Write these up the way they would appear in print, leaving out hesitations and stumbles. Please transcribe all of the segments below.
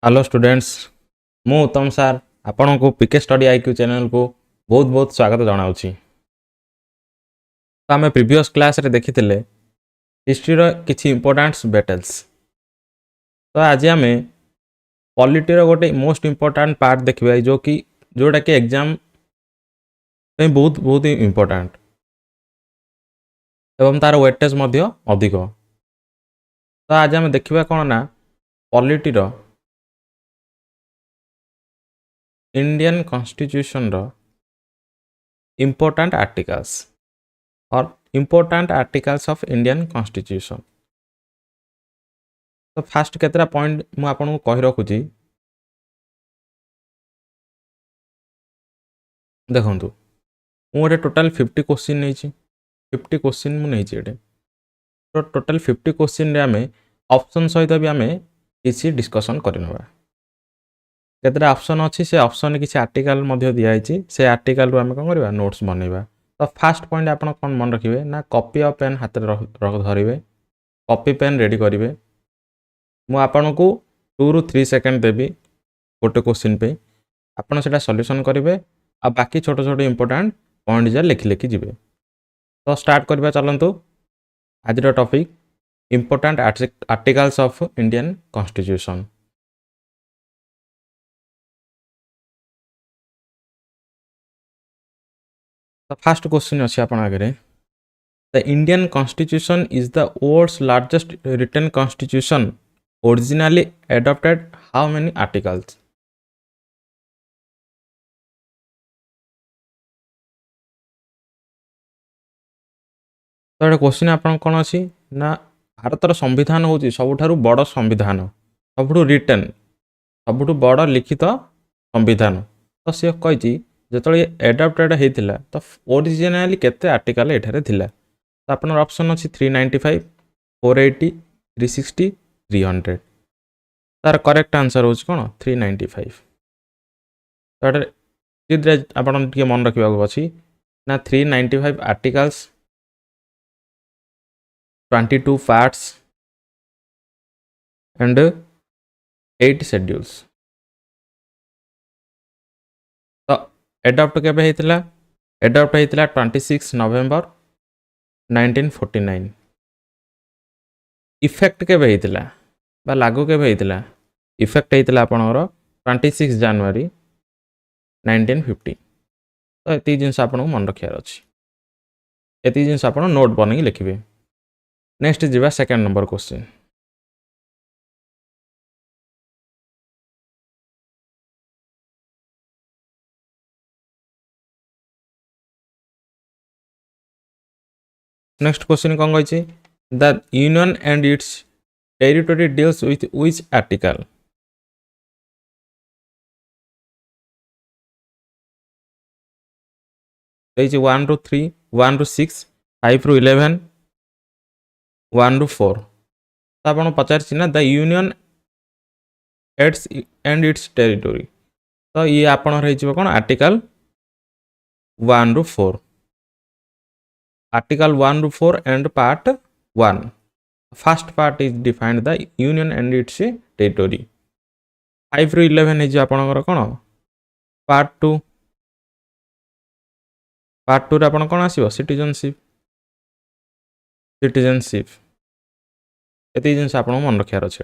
Hello students मु उत्तम सार आपण को पीके स्टडी आईक्यू चैनल को बहुत बहुत स्वागत जनाऊँगी। तो आम प्रीवियस क्लास रे देखिथिले हिस्ट्री रो किछि इंपोर्टेंट्स बैटल्स। तो आज आम पॉलिटी रो गोटे मोस्ट इंपोर्टेंट पार्ट देखिबा जो कि जोटा कि एग्जाम पे बहुत बहुत इंपोर्टेंट एवं तार वेटेज मध्य अधिक। तो आज आम देखिबा कोन ना पॉलिटी रो इंडियन कॉन्स्टिट्यूशन रो इंपोर्टेंट आर्टिकल्स और important articles of Indian constitution. तो फास्ट केतरा पॉइंट मु आपन को कहि रखुची देखंतु मु गोटे टोटल 50 क्वेश्चन नहीं 50 क्वेश्चन मु नहीं एटे। तो टोटल 50 क्वेश्चन रे आमे ऑप्शन सहित भी आमे किसी डिस्कशन करनबा। केतरा ऑप्शन अछि से ऑप्शन किसी आर्टिकल मध्य दिया आइछि से आर्टिकल रो आमे कोन करबा नोट्स बनैबा। तो फास्ट पॉइंट आपन कोन मन रखिबे ना कॉपी और पेन हाथ रे धरिबे कॉपी पेन रेडी करिवे। मु आपन को 2 रु 3 सेकंड देबी गोटे क्वेश्चन पे आपन सेटा सॉल्यूशन करिवे आ बाकी छोट छोट इंपोर्टेंट पॉइंट जा लिखि लिखि जिवे। तो स्टार्ट करबा चलंतु आज रो topic important articles of Indian constitution. तो फर्स्ट क्वेश्चन अछि आपन आगे the Indian constitution is the world's largest written constitution originally adopted how many articles। तो ये क्वेश्चन आपन कोन अछि ना भारतर संविधान होची सबुठारु बड़ संविधान सबुठु रिटन सबुठु बड़ लिखित संविधान। तो से कहिची जेतले एडॉप्टेड हेतिला तो ओरिजिनली केते आर्टिकल एठारे थिला। तो आपन ऑप्शन अछि 395 480 360 300। तार करेक्ट आंसर होच कोन 395। तो चित्रे आपन के मन रखिबा को अछि ना 395 आर्टिकल्स 22 parts and 8 schedules। तो एडॉप्ट केबे हेतिला एडॉप्ट हेतिला 26 नवंबर 1949। इफेक्ट केबे हेतिला बा लागू केबे हेतिला इफेक्ट हेतिला आपनर 26 जनवरी 1950। तो एती जिंस आपन मन रखियार अछि एती जिंस आपन नोट बनै लिखिबे। नेक्स्ट जीवा second number question. Next question कौन कहिछि the union and its territory deals with which article. देछि 1 रु 3 1 रु 6 5 रु 11 1 रु 4। तो आपन पचारछि ना the union aids and its territory. तो ये आपन रहि जिवो कोन आर्टिकल 1 रु 4 आर्टिकल 1 रु 4 and part 1। First part is defined the union and its territory. 5 रु 11 हे जे आपनकर कोन पार्ट 2 पार्ट 2 रे आपन कोन आसीबो सिटीजनशिप एती जिंस आपन मन रखियार अछि।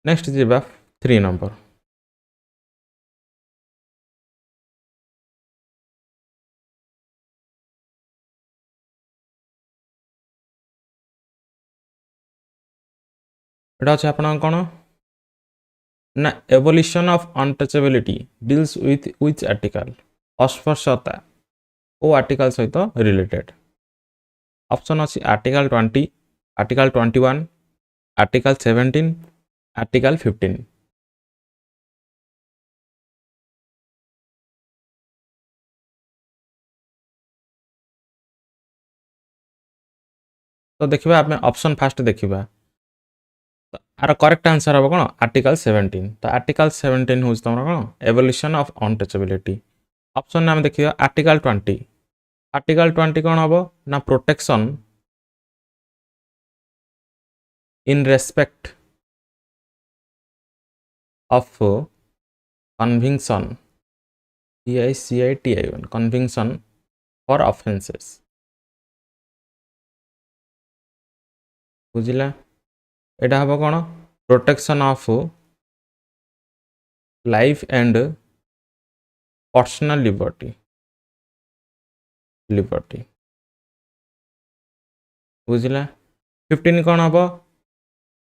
नेक्स्ट जीवा 3 नंबर। एटा अछि आपन कोन ना evolution of untouchability deals with which article. अस्पृश्यता ओ आर्टिकल सहित रिलेटेड। ऑप्शन अछि आर्टिकल 20 आर्टिकल 21 आर्टिकल 17 आर्टिकल 15। तो देखिबा आपने ऑप्शन फास्ट देखिबा तो आर करेक्ट आंसर हम कोन आर्टिकल 17। तो आर्टिकल 17 होज तमरा कोन एवोल्यूशन ऑफ अनटचेबिलिटी। ऑप्शन नाम देखिबा आर्टिकल 20 आर्टिकल 20 कोन हबो ना protection in respect of conviction, CICITION, conviction for offenses. बुझिला एटा हबो कोन protection of life and personal liberty बुझिला 15 कोन हबो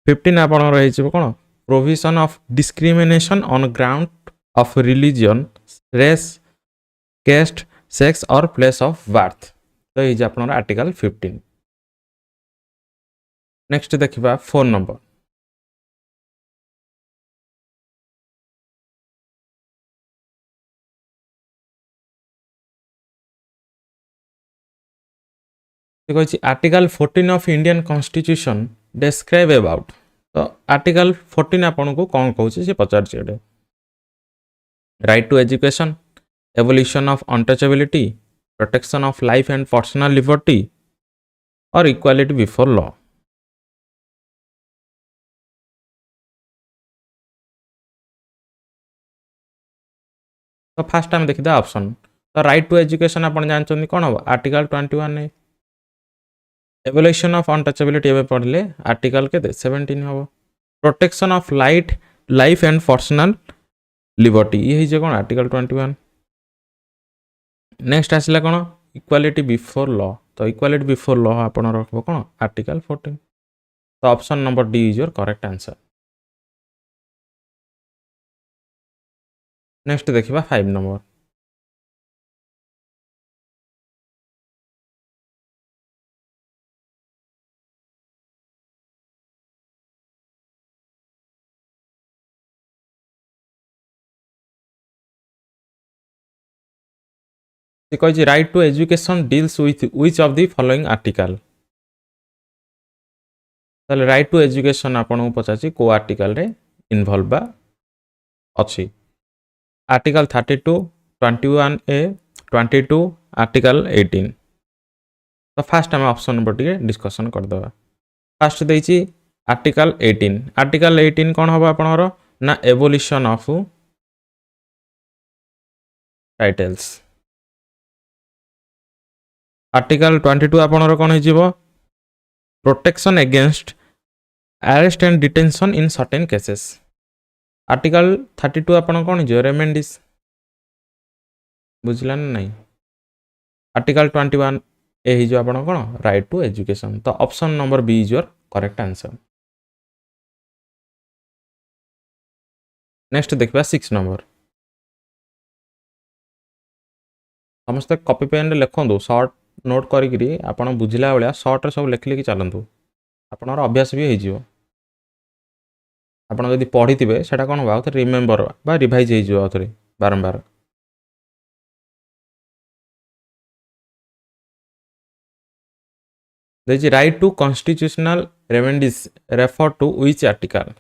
15 आपण रही छ कोन provision of discrimination on ground of religion race caste sex or place of birth तो ये आपण आर्टिकल 15 नेक्स्ट देखिबा 4 number article 14 of Indian constitution describe about तो आर्टिकल 14 आपन को कौन कहूँ से पचार छे right to education evolution of untouchability protection of life and personal liberty और इक्वालिटी बिफोर लॉ तो फास्ट टाइम देखिदा ऑप्शन तो राइट टू एजुकेशन आपण जानछन कोन हो आर्टिकल 21 ने एवोल्यूशन ऑफ अनटचेबिलिटी एबे पढ़ले आर्टिकल के 17 हो protection of life and personal liberty ये जे कोन आर्टिकल 21 नेक्स्ट आसला कोन इक्वालिटी बिफोर लॉ तो इक्वालिटी बिफोर लॉ आपण रखबो कोन आर्टिकल 14 तो option number D is your correct answer next देखिबा 5 number right to education deals with which of the following article ताले राइट टू एजुकेशन आपन पचाची को आर्टिकल रे इन्वॉल्व बा अछि आर्टिकल 32 21A 22 आर्टिकल 18 तो फास्ट हम ऑप्शन नंबर टी डिस्कशन कर दवा फास्ट देछि आर्टिकल 18 कोन होबा आपनरो ना एवोल्यूशन ऑफ टाइटल्स आर्टिकल 22 आपनरो कोन हिजिवो protection against arrest and detention in certain cases article 32 आपन कोन हिजिवो रेमेंडिस बुझला नहीं आर्टिकल 21 ए हिजो आपन कोन राइट टू एजुकेशन तो option number B is your correct answer next देखबा 6 नंबर समस्त कॉपी पेन रे लिखंदो शॉर्ट नोट करिकरी आपण बुझिला बेला शॉर्ट रे सब लिखि लिखि चलंतु आपनर अभ्यास भी होइजिवो आपण यदि पढ़िथिबे सेटा कोन बा रिमेंबर बा रिवाइज होइजिवो आथरे बारंबार देछि right to constitutional remedies refer to which article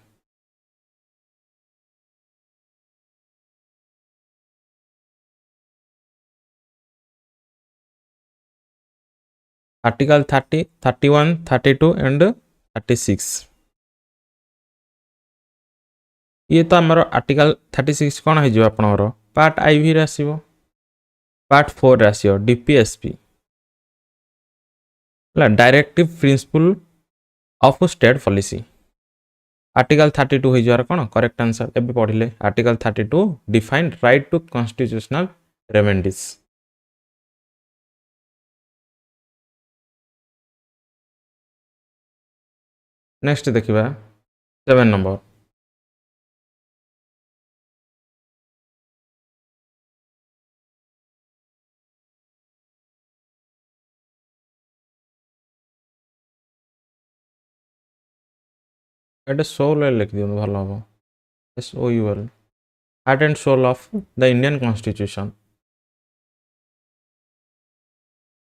article 30 31 32 and 36 ये तो आमर आर्टिकल 36 कौन हो आपनर पार्ट आईवी आसो पार्ट 4 आसो DPSP directive principle of state policy article 32 हो जार कौन करेक्ट आंसर एबे पढ़िले article 32 define right to constitutional remedies next देखिबा 7 नंबर एटा सोल लिख दियो भलो हो SOUL heart and soul of the Indian constitution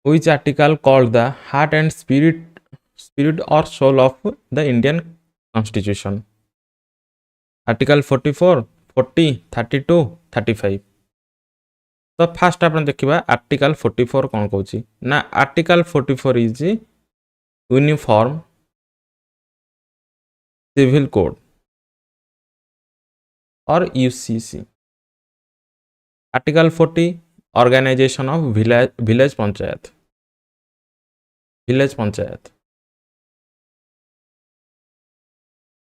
which article called the heart and spirit or soul of the Indian Constitution article 44 40 32 35 तो fast आपण देखिबा article 44 कोन कहूची ना article 44 is uniform civil code or UCC. Article 40 Organization of village panchayat. Village panchayat.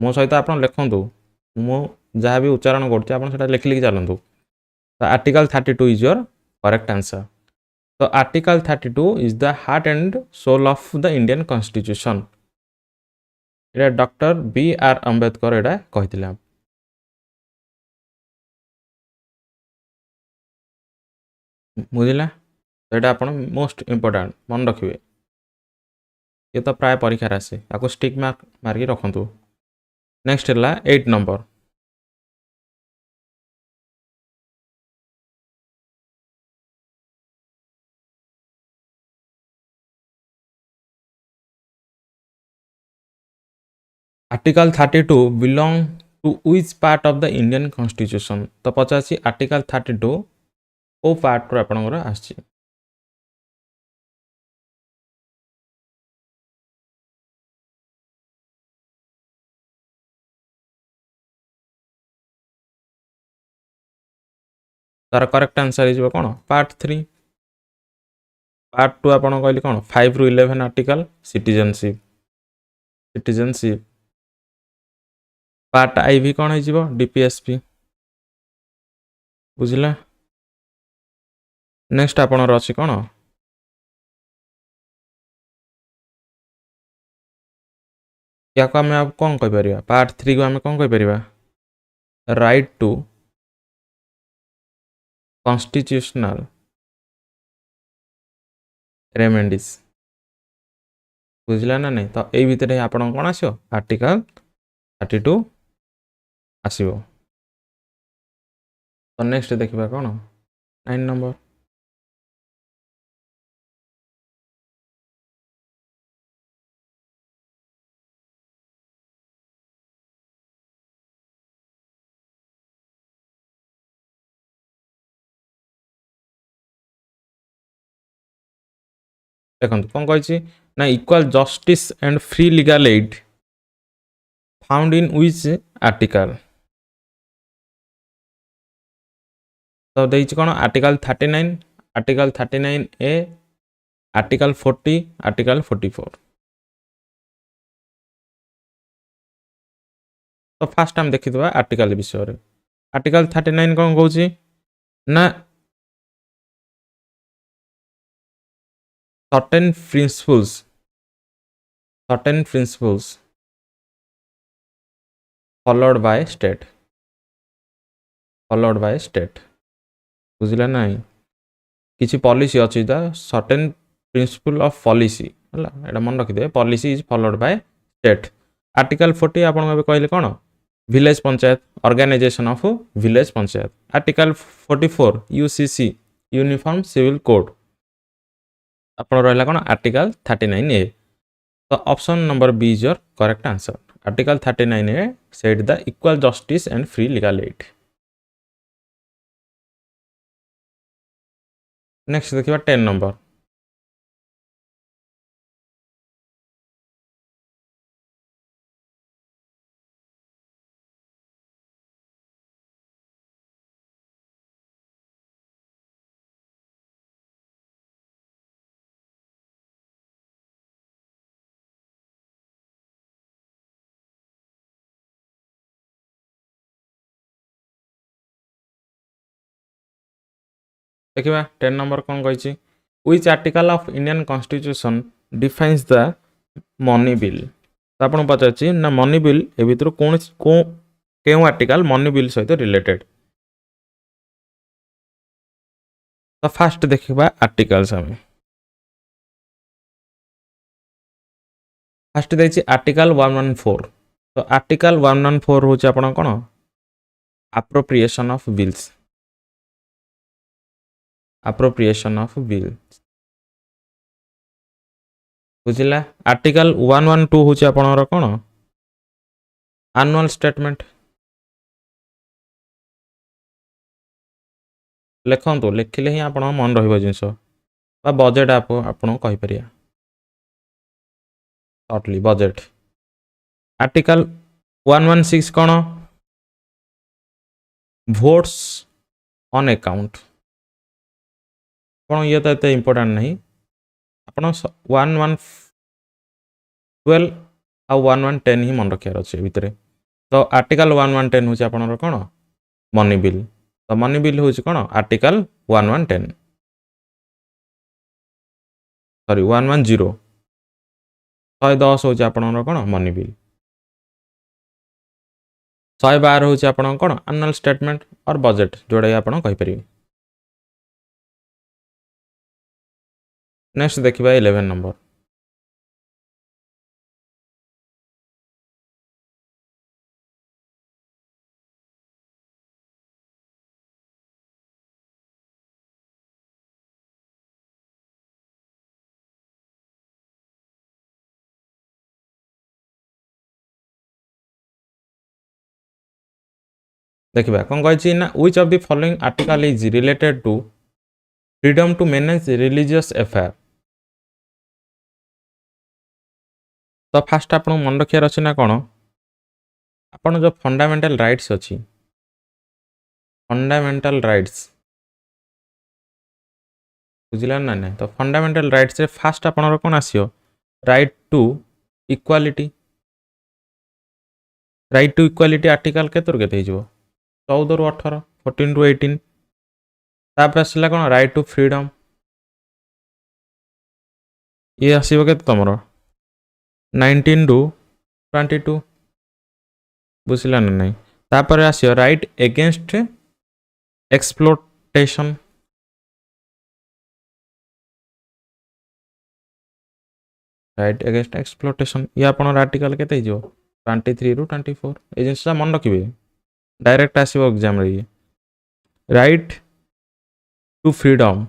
मो सहित आप लिखु मु जहाँ भी उच्चारण कर लिखि लिखि चलतु तो article 32 is your correct answer तो article 32 is the heart and soul of the Indian constitution ये डॉक्टर B.R. अम्बेडकर एटा कहते बुझला तो ये आप मोस्ट इम्पोर्टाट मन रखिए ये तो प्राय परीक्षा आसे आपको स्टिक मार्क मार्क रखु नेक्स्ट है 8 number article 32 belong to which part of the Indian constitution तो पचासी आर्टिकल 32 को पार्ट रो आपनकर आछि तार करेक्ट आंसर इज कौन पार्ट 3 पार्ट 2 आपन कहली कौन 5 रु 11 आर्टिकल सिटीजनशिप पार्ट आई भी कौन हो डीपीएसपी बुझला नेक्स्ट आपनर अछि कौन या को आम आप कौन कह परिबा पार्ट 3 को आम कौन कह परिबा राइट टू कॉन्स्टिट्यूशनल रेमेडीज बुझला ना नहीं तो यही भितर आपन कौन आसो आर्टिकल 32 आसो तो नेक्स्ट देखा कौन 9 नंबर देखो कौन कही ना equal justice and free legal add found in which article तो देछि कौन आर्टिकल 39 आर्टिकल 39 ए आर्टिकल 40 आर्टिकल 44 तो फास्ट टाइम देखिदवा आर्टिकल विषय रे आर्टिकल 39 कौन कहूँ ना certain principles followed by state बुझला नहीं किसी पॉलिसी अच्छी the certain principle of policy है एटा मन रखिदे policy is followed by state article 40 आपन कहले कौन village panchayat organisation of village panchayat article 44 UCC uniform civil code अपन रहा कौन आर्टिकल 39 ए तो option number B is your correct answer article 39 A set the equal justice and free legal aid next देखिए 10 नंबर देखिए 10 नंबर कौन कही which article of Indian constitution defines the money bill तो आपन पचार ना मनी बिल ए भीतर कौन क्यों आर्टिकल मनी बिल सहित रिलेटेड तो फास्ट देखा आर्टिकल्स आम फास्ट देखिए आर्टिकल 114 तो आर्टिकल 114 हूँ आप कौन appropriation of bill बुझला आर्टिकल 112 हूँ आपणर कौन एनुअल स्टेटमेंट लिखु लिखिले ही आप मन रजिनस बजेट आपको कहीपर शॉर्टली बजेट आर्टिकल 116 कौन votes on account आपण ये तो एते इंपोर्टेंट नहीं आपण 1112 आ 1110 ही मन रखियार अछि भितरे तो आर्टिकल 1110 होछि आपनर कोन मनी बिल तो मनी बिल होछि कोन आर्टिकल 1110 सॉरी 110 110 होछि आपनर कोन मनी बिल 112 होछि आपन कोन एनुअल स्टेटमेंट और बजट जोडा आपन कहि परिबे नेक्स्ट देखिबा 11 नंबर देखिबा कोन कहै छी ना which of the following article is related to freedom to manage religious affair तो फास्ट आपन मन रखियार अछि ना कोन आपन जो फंडामेंटल राइट्स अछि फंडामेंटल राइट्स बुझिला ना ना तो फंडामेंटल राइट्स रे फास्ट आपन कोन आसियो right to equality right to equality article केतर केते हिजो 14 रु 18 14 रु 18 तापर आसला कोन राइट टू फ्रीडम ये आसीबो केते तमरो 19 रु 22 बुझिला ना नहीं तापर आसियो right against exploitation right against exploitation ये आपन आर्टिकल केते हिजो 23 रु 24 ए जिनसा मन रखिबे डायरेक्ट आसीबो एग्जाम रे right to freedom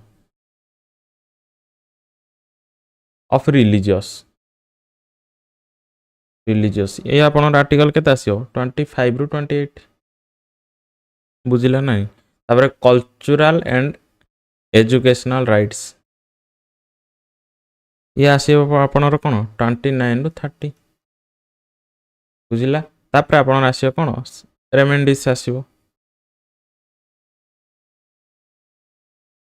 of religious ये आपन आर्टिकल केते आसियो 25 रु 28 बुझिला नहीं तापर कल्चरल एंड एजुकेशनल राइट्स ये आसीबो आपनर कोन 29 रु 30 बुझिला तापर आपन आसियो कोन रेमेंडिस आसीबो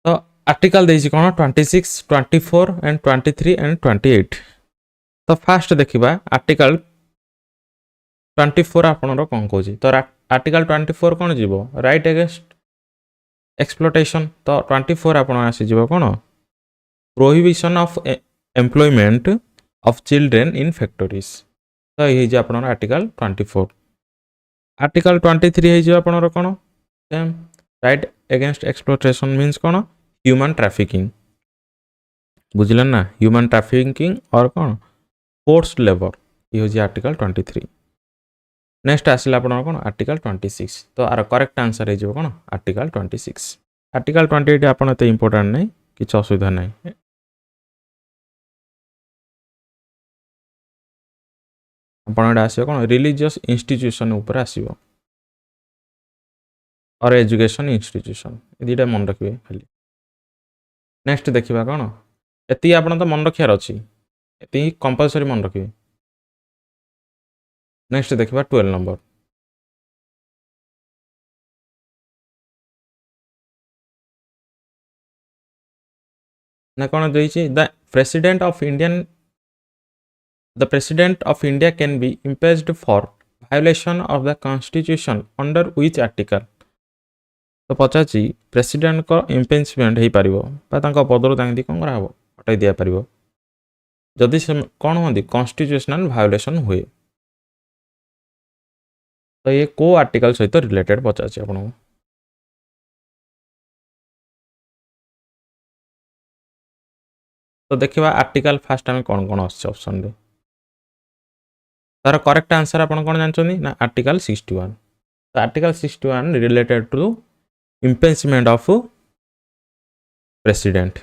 तो आर्टिकल देछि कोन 26 24 एंड 23 एंड 28 तो फास्ट देखिबा आर्टिकल 24 आपनर कोन कहूची तो आर्टिकल 24 कोन जीवो राइट अगेंस्ट एक्सप्लोटेशन तो 24 आपन आसी जीवो कोन prohibition of employment of children in factories तो ये जे आपन आर्टिकल 24 आर्टिकल 23 हे जे आपन कोन same right against exploitation means कोन ह्यूमन ट्रैफिकिंग बुझिलन ना ह्यूमन ट्रैफिकिंग और कोन फोर्स्ड लेबर ये हो जे आर्टिकल 23 नेक्स्ट आसिला आपन कोन आर्टिकल 26 तो आर करेक्ट आंसर हे जे कोन आर्टिकल 26 आर्टिकल 28 आपन ते इंपोर्टेंट नै किछ असुविधा नै आपन आसियो कोन रिलीजियस इंस्टीट्यूशन ऊपर आसियो और एजुकेशन इंस्टीट्यूशन ए दिटा मन रखिबे खाली नेक्स्ट देखिबा कोन एती आपन तो मन रखियार अछि एती कंपलसरी मन रखिबे नेक्स्ट देखिबा 12 नंबर ना कोन देछि the president of India can be impeached for violation of the constitution under which article तो पचाची प्रेसिडेंट को इम्पीचमेंट हो पारिबो बा तांको पदरु तांदी कोन करा हबो हटाई दिया पारिबो जदि से कोन होंदी कॉन्स्टिट्यूशनल वायोलेशन हुए तो ये को आर्टिकल सहित रिलेटेड पचाची आपन तो देखिबा आर्टिकल फास्ट हम कोन कोन आछ ऑप्शन रे तार करेक्ट आंसर आपन कोन जानचोनी ना आर्टिकल 61 तो article 61 related to impeachment of president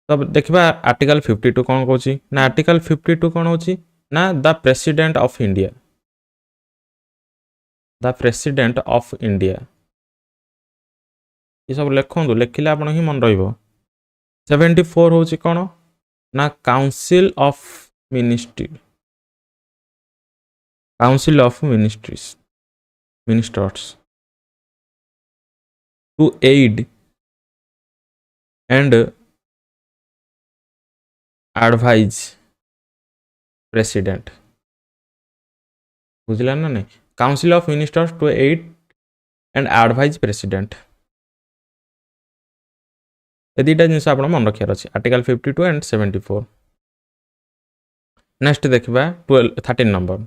तब देखिबा आर्टिकल 52 कोन कहूची ना आर्टिकल 52 कोन होची ना द प्रेसिडेंट ऑफ इंडिया ये सब लेखोंदु लेखिले आपन ही मन रहिबो 74 होची कोन ना council of ministries ministers to aid and advise president बुझला ना नहीं council of ministers to aid and advise president ये दुटा जिन आप मन रखार अच्छे आर्टिकल 52 एंड 74 नेक्स्ट देखा 13 number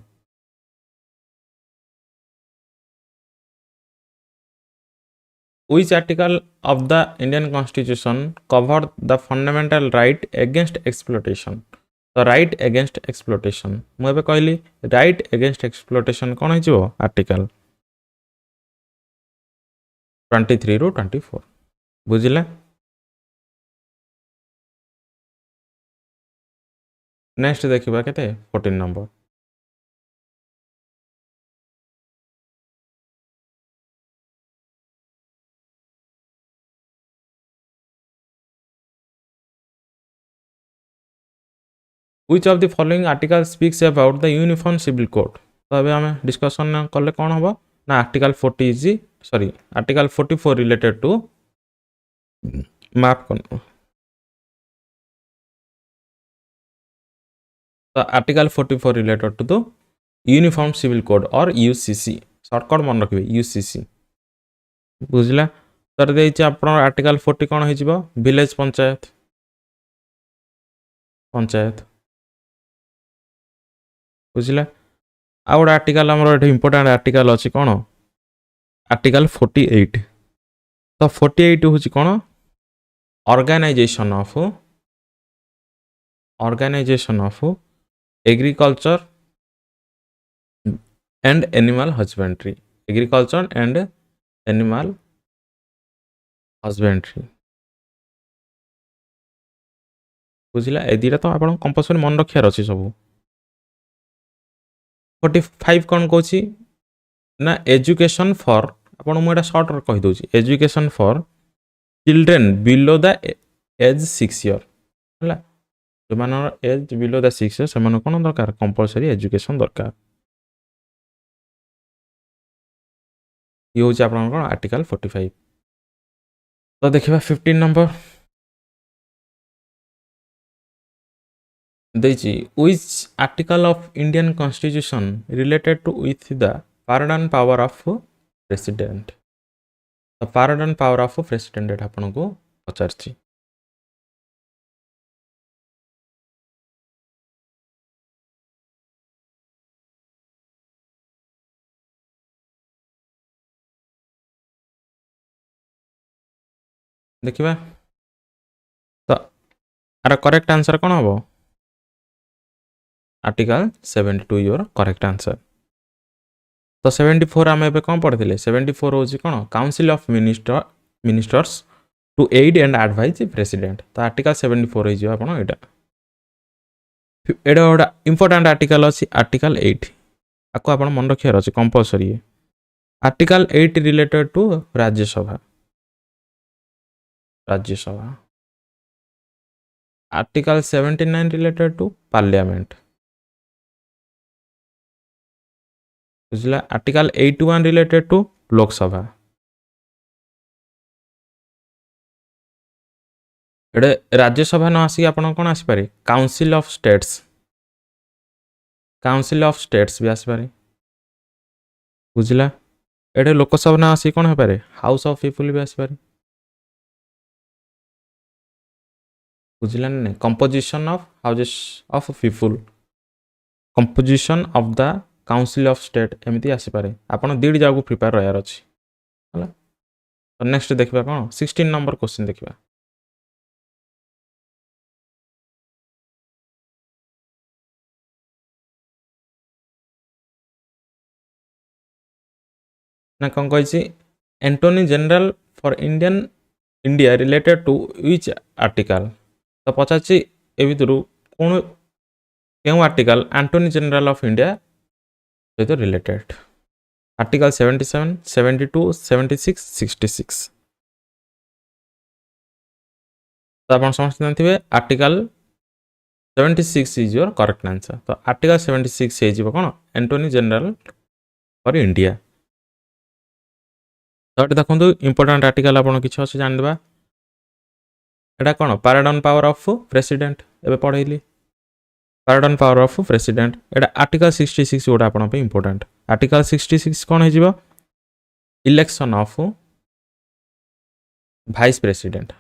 which article of the Indian Constitution covered the fundamental right against exploitation the right against exploitation ମୁଁ ଏବେ କହିଲି right against exploitation कौन है आर्टिकल 23 ରୁ 24 बुझिले नेक्स्ट देखिबा केते 14 number which of the following articles speaks about the uniform civil code तो अबे हमें डिस्कशन करले कौन हबो ना article 40 is sorry article 44 related to माफ करनो तो article 44 related to the uniform civil code और यूसीसी शॉर्टकट मन रखिबे यूसीसी बुझला तर देछि आपण आर्टिकल 40 कोन होई जिवो विलेज पंचायत पंचायत बुझला आ गोटे आर्टिकल हमर इंपोर्टेंट आर्टिकल अछि कोन आर्टिकल 48 तो 48 होछि कोन organisation of agriculture and animal husbandry agriculture and animal husbandry बुझला ए दिरा तो आपण कंपलसरी मन रखियार अछि सब 45 कौन कौन ना एजुकेशन फॉर आपण मुझे शॉर्ट कही दूसरी education for children below the age 6 year है जो मान एज बिलो द 6 ईयर से कौन दरकार कंपलसरी एजुकेशन दरकार ये हूँ आप आर्टिकल 45 तो देखा 15 नंबर देछि which article of Indian Constitution related to with the pardon power of president the pardon power of president एटा आपन को पचारछि देखिबा तो आर करेक्ट आंसर कोन हबो आर्टिकल 72 योर करेक्ट आंसर तो 74 आम एबे कौन पढ़ते 74 हूँ कौन council of ministers to aid and advise president तो आर्टिकल 74 हो आप एटा गोटा इंपोर्टेंट आर्टिकल अच्छी आर्टिकल 8 आपको आप मन रखार अच्छे compulsory article 8 related to Rajya Sabha article 79 related to parliament बुझला आर्टिकल 81 रिलेटेड टू लोकसभा एडे राज्यसभा न आसी आपण कोन आसी पारे काउंसिल ऑफ स्टेट्स भी आसी पारे बुझला एडे लोकसभा न आसी कोन हे पारे हाउस ऑफ पीपल भी आसी पारे बुझला ने composition of houses of people composition of the council of state एमती आसी पारे आपण दीड जागु प्रिपेयर रहयार अछि हला तो नेक्स्ट देखबा कोन 16 नंबर क्वेश्चन देखबा ना कौन कही एंटोनी general for India related to which article तो पचाची ए भितर कौन क्यों आर्टिकल एंटोनी जनरल ऑफ इंडिया सहित रिलेटेड आर्टिकल 77 72 76 66 तो आप समझते जानते article 76 is your correct answer तो आर्टिकल 76 हो कौन एंटोनी जनरल फॉर इंडिया तो ये देखो इंपोर्टाट आर्टिकल आप किसी अच्छे जानवा एटा कौन पाराडन पावर ऑफ प्रेसिडेंट एबे पढ़ेली पाराडन पावर ऑफ प्रेसिडेंट एटा आर्टिकल 66 गोटा आपण पे इंपोर्टेंट आर्टिकल 66 कौन है इलेक्शन ऑफ वाइस प्रेसिडेंट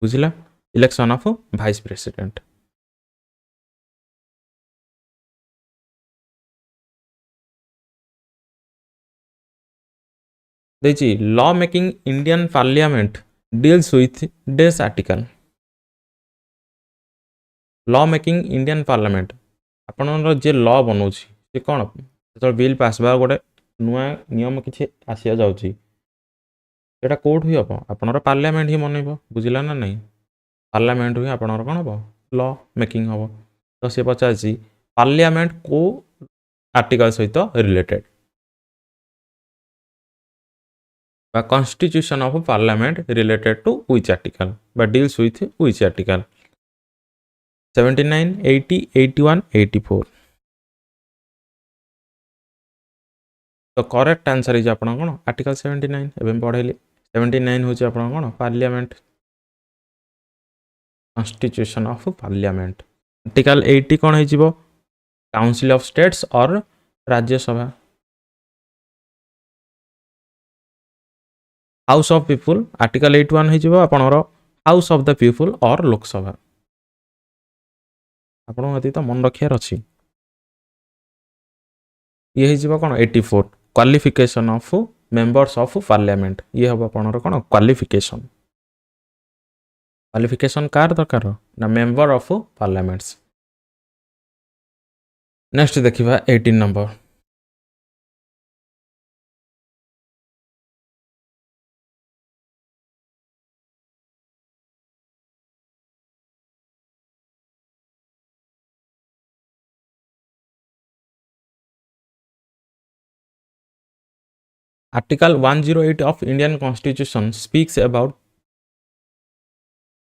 बुझिला इलेक्शन ऑफ वाइस प्रेसिडेंट देखिए law making Indian parliament deals with days article law making Indian parliament आपणर जे लॉ बनाऊँच से कौन जो बिल पास गोटे नुआ नियम किसी आसिया जाऊँगी एटा कौट ही हम आपणर पार्लियामेंट ही मनइब बुझिला ना नहीं पार्लियामेंट ही आपणर कौन हम लॉ मेकिंग हम तो सी पचार पार्लियामेंट को आर्टिकल सहित related constitution of parliament related to which article deals with which article 79 80 81 84 तो करेक्ट आंसर इज आपन कोन आर्टिकल 79 एवं पढ़ेली 79 होची आपन कोन parliament constitution of parliament article 80 कोन है जीवो काउंसिल ऑफ स्टेट्स और Rajya Sabha house of people article 81 है जीवो आपनर हाउस ऑफ द पीपुल और लोकसभा आपन अति तो मन रखियार अछि ये है जीवो कोन 84 qualification of members of parliament ये हम आपनर कोन क्वालिफिकेशन क्वालिफिकेशन कार दरकार ना मेंबर ऑफ पार्लियामेंट्स नेक्स्ट देखिबा 18 number article 108 of Indian constitution speaks about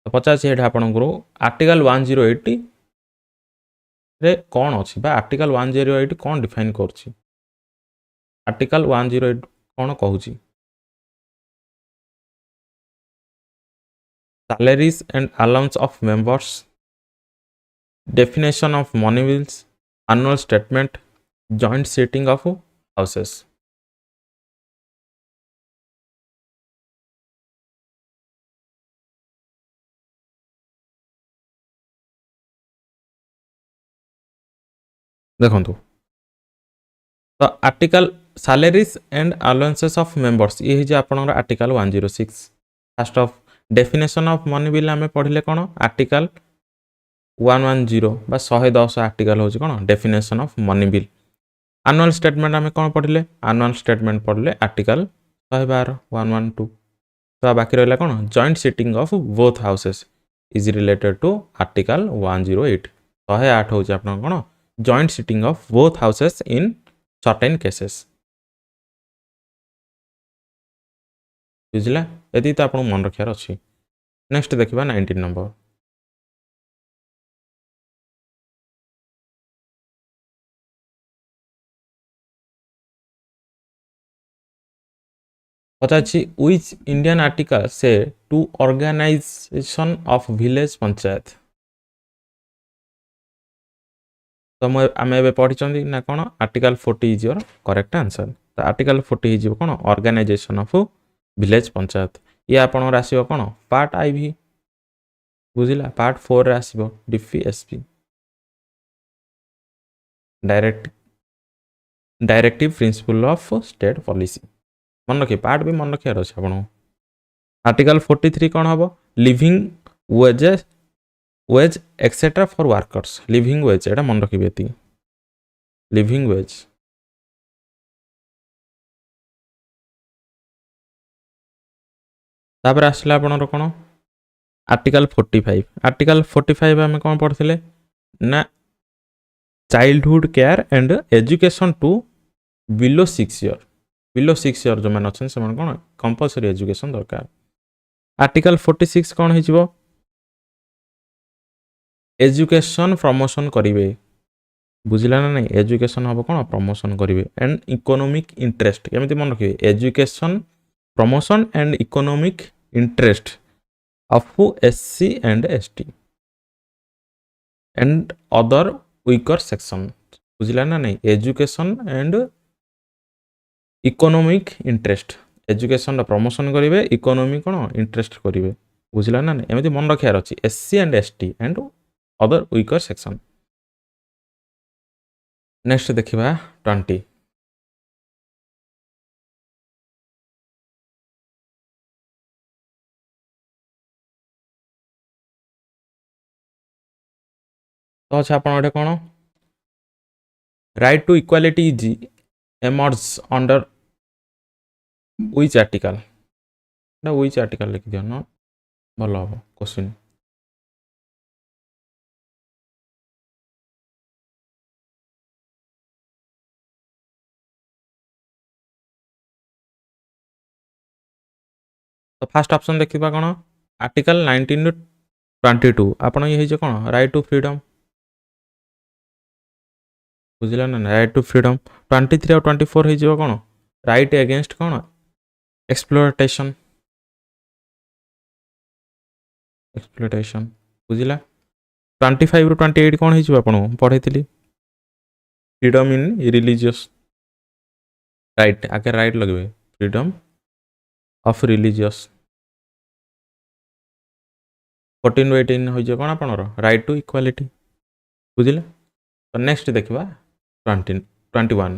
तो पचास आपन आर्टिकल 108 रे कौन अच्छी आर्टिकल 108 कौन डिफाइन कर आर्टिकल 108 कौन कहूँ salaries and allowance of members definition of money bills annual statement joint sitting of houses देखो तो article salaries and allowances of members ये है आपनर article 106 first of definition of money bill आम पढ़ले कौन आर्टिकल 110 बा 110 आर्टिकल हूँ कौन definition of money bill annual statement आम कौन पढ़ले एनुअल स्टेटमेंट पढ़ले आर्टिकल 112 112 तो बाकी रहा कौन joint sitting of both houses is related to article 108 108 हूँ आप कौन joint sitting of both houses in certain cases बुझला यदि तो आपको मन रखार अच्छी नेक्स्ट देखा 19 नंबर पचाची व्हिच इंडियन आर्टिकल से to organisation of village panchayat तो आम ए पढ़ी ना कौन article 40 is your correct answer तो आर्टिकल 40 हो कौन ऑर्गेनाइजेशन ऑफ विलेज पंचायत ये आपन आसो कौन पार्ट आई भी बुझला पार्ट 4 आसो DPSP directive principle of state policy मन रखिए पार्ट भी मन रखार अच्छे आप आर्टिकल 43 कौन हम living wages wage etcetera for workers living wage एटा मन रखिए ये लिविंग वेज तापर आसला आपनर कौन आर्टिकल 45 आम कौन पढ़ते ना childhood care and education to below 6 year जो मैंने अच्छे से कौन कंपलसरी एजुकेशन दरकार आर्टिकल 46 कौन हो एजुकेशन प्रमोशन करेंगे बुझला ना नहीं एजुकेशन हम कौन प्रमोशन करेंगे एंड इकोनोमिक इंटरेस्ट केमी मन रखिए education promotion and economic interest of SC and ST and other weaker section बुझिला ना नहीं education and economic interest education promotion करेंगे इकोनॉमी कौन इंटरेस्ट करेंगे बुझिला ना नहीं एमती मन रखार अच्छी SC and ST and other weaker section next देखा 20 तो अच्छा आप कौन right to equality is emerge under which article which article लिखि दियो न भल हम क्वेश्चन तो फास्ट ऑप्शन देखिबा कौन आर्टिकल 19 टू 22 आपण ये कौन राइट टू फ्रीडम बुझिला ना राइट टू फ्रीडम 23 और 24 हो कौन राइट अगेंस्ट कौन एक्सप्लोटेशन बुझिला 25 रु 28 कौन हो आपन पढ़े फ्रीडम इन रिलीजियस राइट आगे राइट लगे फ्रीडम ऑफ रिलीजियस 14 रु 18 हो कौन आपनर राइट टू इक्वालिटी बुझिला तो नेक्स्ट देखा 21 कौन तो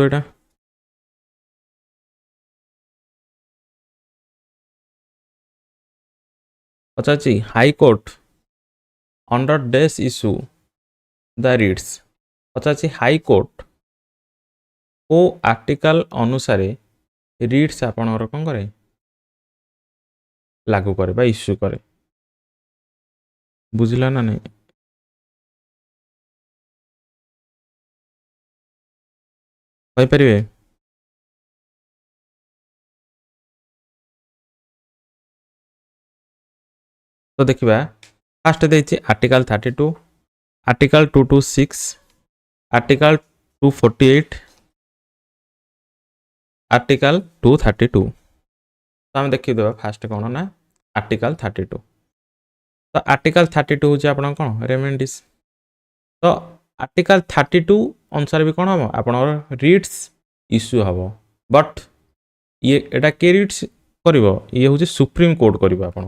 यहाँ पचाची high court under these issue the writs पचाची हाई कोर्ट को आर्टिकल अनुसार रिट्स आपणर कौन करे लागू करे बा इश्यू करे बुझिला ना नहीं पारे तो देखा फास्ट देखिए आर्टिकल 32 आर्टिकल 226 आर्टिकल 248 आर्टिकल 232 तो आम देखीदे फास्ट कौन ना आर्टिकल 32 तो आर्टिकल 32 हूँ आप कौन रेमेडीज तो आर्टिकल 32 अनुसार भी कौन हम आप रिट्स इश्यू हम बट ये एटा के रिट्स कर ये हूँ सुप्रीम कोर्ट कर आप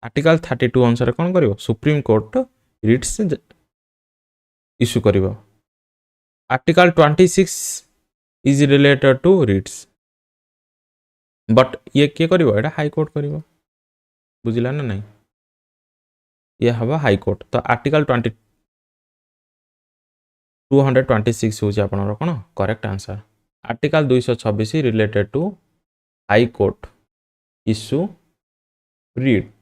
आर्टिकल 32 अनुसार कौन कर सुप्रीम कोर्ट रिट्स इश्यू कर article 26 is related to writs but ये किए कर हाई कोर्ट कर बुझिला ना नहीं ये हम हाई कोर्ट तो आर्टिकल 226 हूँ आप कौन correct answer article 226 related to high court issue writ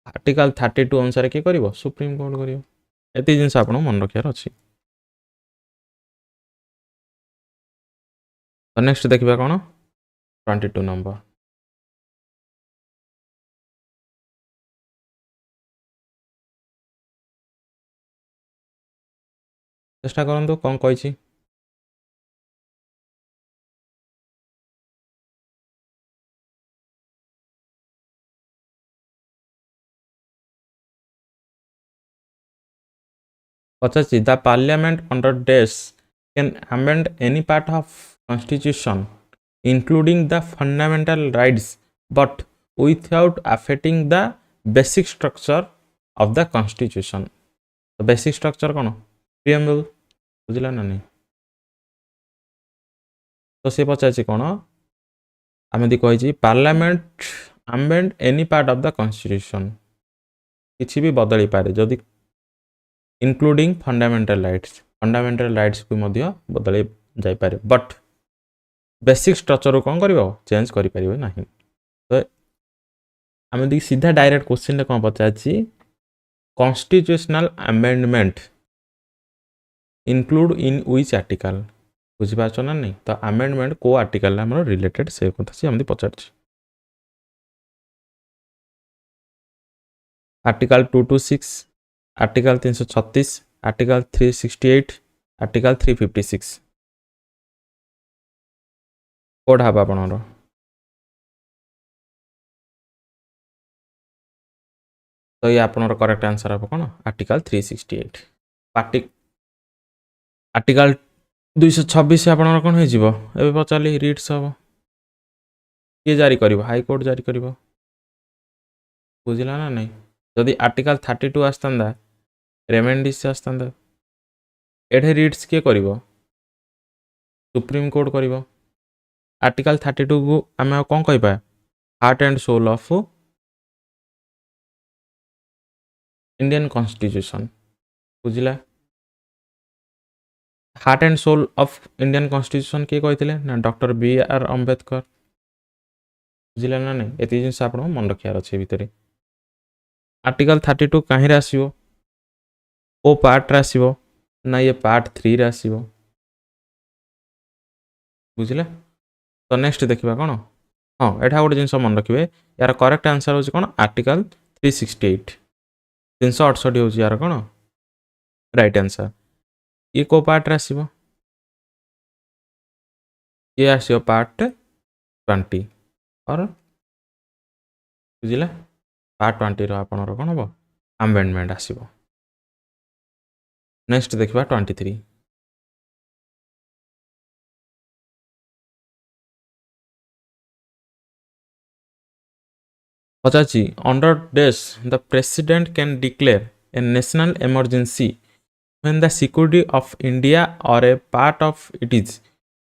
article 32 अनुसार किए कर सुप्रीम कोर्ट कर ये जिन आप मन रखार अच्छी तो नेक्स्ट देखा कौन 22 नंबर चेष्टा करूँ कौन कही पचासी the parliament under this can amend any part of constitution including the fundamental rights but without affecting the basic structure of the constitution तो बेसिक स्ट्रक्चर कौन प्रिएम्बल बुझिला ना नहीं तो सी पचार कौन आम कही parliament amend any part of the constitution किसी भी बदली पारे जदि इंक्लूडिंग फंडामेंटल राइट्स को मध्य बदल जापे बट बेसिक स्ट्रक्चर कौन कर चेंज करें ना तो आम सीधा डायरेक्ट क्वेश्चन कौन पचार constitutional amendment include in which article बुझिपारछ ना नहीं तो आमेंडमेंट को आर्टिकल हमर रिलेटेड से कथा से हमदी पचारछ आर्टिकल 226 आर्टिकल 336 आर्टिकल 368 आर्टिकल 356 कोड हबा आपनरो तो ये आपनरो करेक्ट आंसर हबो कोन आर्टिकल 368 पार्टी आर्टिकल 226 आपनरो कोन हे जिवो एबे पचाली रीड्स हबो ये जारी करिवो हाई कोर्ट जारी करिवो बुझिला ना नहीं जदि आर्टिकल 32 आस्तंदा रेमेंडिस आस्तंदा एठे रीड्स के करिवो सुप्रीम कोर्ट करिवो आर्टिकल 32 को आमे कोन कहबा heart and soul of Indian constitution बुझिला heart and soul of Indian constitution के कहथिले ना डॉक्टर बी आर अंबेडकर बुझिला ना नहीं एति जिंस आपण मन रखियार अछि भितरे आर्टिकल 32 काहे रे आसीबो ओ पार्ट रे आसीबो ना ये पार्ट 3 रे आसीबो बुझिला तो नेक्स्ट देखिबा कोन हां एठा गोटे जिंस मन रखिबे यार करेक्ट आंसर होची कोन आर्टिकल 368 368 होची यार कोन राइट आंसर ये को पार्ट रे आसीबो ये आसीबो पार्ट 20 और बुझिला पार्ट 20 रो आपनरो कोन हबो अमेंडमेंट आसीबो नेक्स्ट देखिबा 23 पचाची under these the president can declare a national emergency when the security of India or a part of it is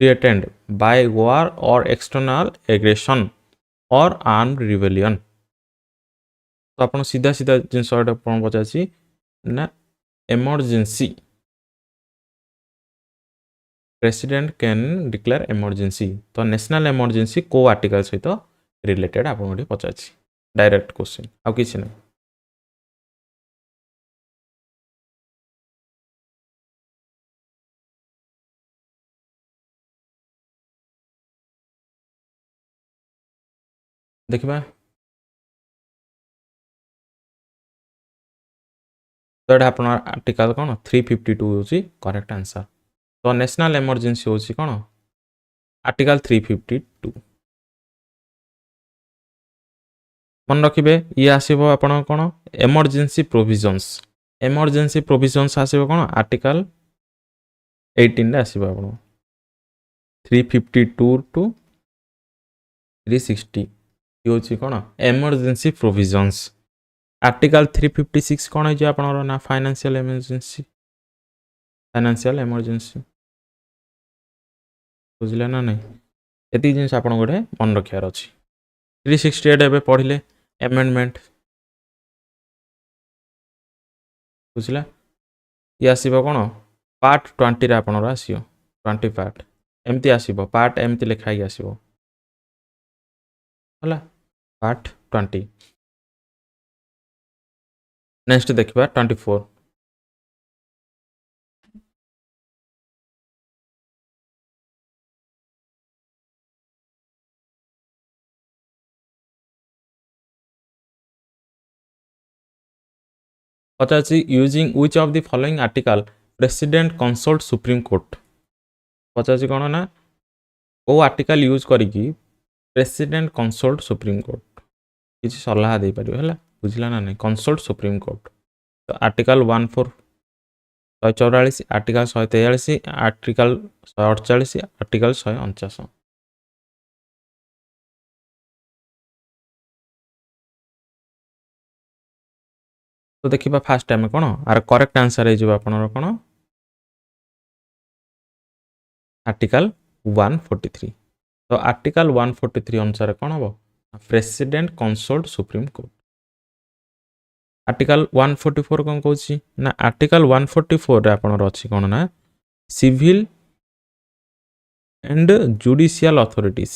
threatened by war or external aggression or armed rebellion तो आपण सीधा सीधा जिंस आपण पचाची ना emergency president can declare emergency तो national emergency को article सहित related आपण पचाची डायरेक्ट क्वेश्चन आ किछि नै देखिबा तो एटा आपण आर्टिकल कोन 352 होची करेक्ट आंसर तो नेशनल इमरजेंसी होची कोन आर्टिकल 352 मन रखिबे ये आसीबो आपण कोन इमरजेंसी प्रोविजंस आसीबो कोन आर्टिकल 18 रे आसीबो आपण 352 टू 360 ये होची कोन इमरजेंसी प्रोविजंस आर्टिकल 356 कोन है जे आपण ना फाइनेंशियल इमरजेंसी बुझिला ना नहीं एति जिंस आपण गोटे मन रखियार अछि 368 एबे पढिले अमेंडमेंट बुझिला ये आसीबो कोन पार्ट 20 रे आपण आसीयो 20 पार्ट एमती आसीबो पार्ट एमती लिखाई आसीबो होला पार्ट 20 नेक्स्ट देखिबा 24 पचासी using which of the following article president consult supreme court पचासी कोन ना ओ आर्टिकल यूज करिकी प्रेसिडेंट कंसल्ट सुप्रीम कोर्ट किसी सलाह दे पारियो हला बुझला ना नहीं कंसल्ट सुप्रीम कोर्ट तो आर्टिकल 14 144 आर्टिकल 143 आर्टिकल 148 आर्टिकल 149 तो देखिबा फास्ट टाइम कोन आर करेक्ट आंसर हे जिवो आपनर कोन आर्टिकल 143 तो आर्टिकल 143 अनुसार कोन हबो president consult supreme court article 144 कोन कहूची ना आर्टिकल 144 रे आपनर अछि कोन ना civil and judicial authorities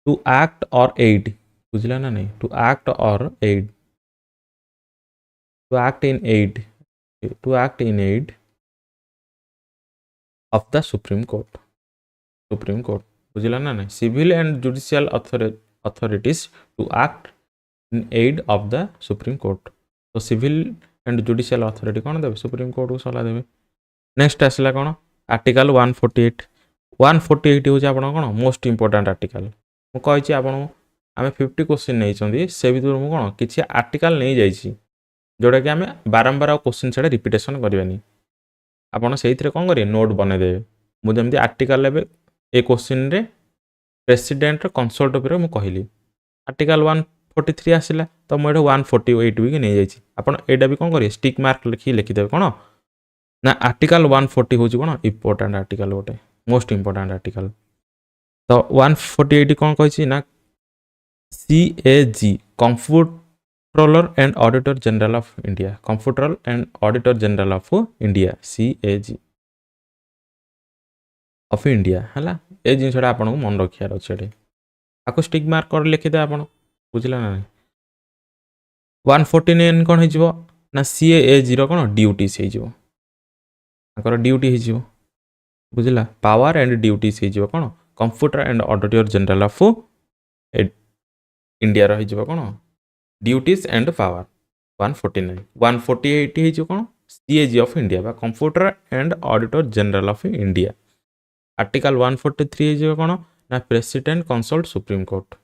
to act और एड बुझला ना नहीं टू एक्ट और aid to act in aid to act in aid of the Supreme Court बुझिला ना नहीं civil and judicial authorities to act in aid of the Supreme Court तो civil and judicial authority कौन देवे Supreme Court को सलाह देवे next आसला कौन आर्टिकल 148 हूँ आप मोस्ट इंपोर्टाट आर्टिकल मुझे आपको आम 50 क्वेश्चन नहीं से भर मुझे कौन किसी आर्टिकल नहीं जाइए जोटा कि आम बारंबार क्वेश्चन से रिपीटेसन करवानी आपड़ से कौन करेंगे नोट बनईदेवे मुझे आर्टिकल ए क्वेश्चन रे प्रेसिडेंट कंसल्ट उपर मुझे कहली आर्टिकल 143 आसला तो मुझे 148 भी नहीं जाइए आपड़ा भी कौन करेंगे स्टिक मार्क लिखिदेवे कौन ना आर्टिकल 140 हूँ कौन इंपोर्टाट आर्टिकल गोटे मोस्ट इंपोर्टाट आर्टिकल तो 148 कौन कही ना CAG comptroller and auditor general of India comptroller and auditor general of India CAG of India है ये जिनसा आपको मन रखार अच्छे आपको स्टिक मार्क कर लिखिदे आप बुझला ना 149 कौन हो ना CAG कौन ड्यूटीज हो ड्यूटी हो बुझला पावर एंड ड्यूटीज हो कौन computer and auditor general of India रही कौन ड्यूटीज एंड पावर 149 148 हो कौन CAG ऑफ इंडिया बा computer and auditor general of India article 143 हो कौन ना प्रेसिडेंट कंसल्ट सुप्रीम कोर्ट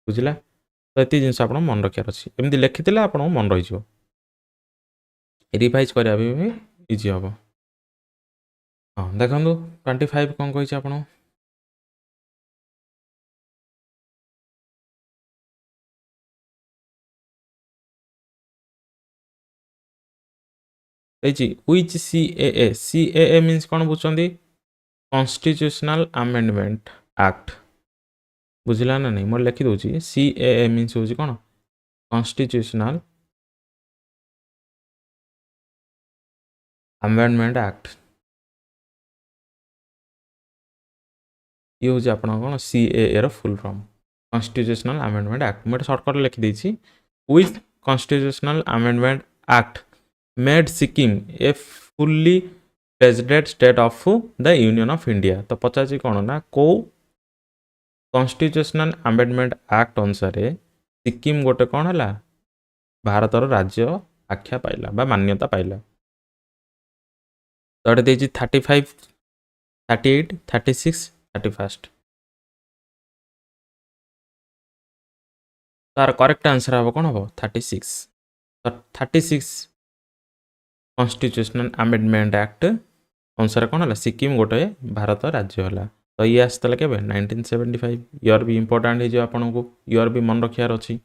बुझला तो ये जिन आप मन रखार अच्छी एमती लिखी आप मन रही रिवाइज करा भी इजी हम हाँ देखो 25 कौन कही आप which CAA means कौन बुझे कॉन्स्टिट्यूशनल अमेंडमेंट एक्ट बुझला ना नहीं मोर लिखी दूसरी CAA मीन्स हूँ कौन कॉन्स्टिट्यूशनल अमेंडमेंट एक्ट ये हूँ आप कौन CAA full form constitutional amendment act मुझे सर्टकट लिखिदेसी with constitutional amendment act made Sikkim a fully president state of the union of India तो पचार कौन ना कौ कॉन्स्टिट्यूशनल अमेंडमेंट एक्ट अनुसार सिक्किम गोटे कौन है भारतर राज्य आख्या पाइला बा मान्यता पाइला तो ये देखिए 35 38 36 31 तार करेक्ट आंसर हम कौन हम 36 तो 36 कॉन्स्टिट्यूशनल अमेंडमेंट एक्ट अनुसार कौन है सिक्किम गोटे भारत राज्य है तो ये आसला के 1975 इयर भी इंपोर्टाट हो आपन को इयर भी मन रखार अच्छी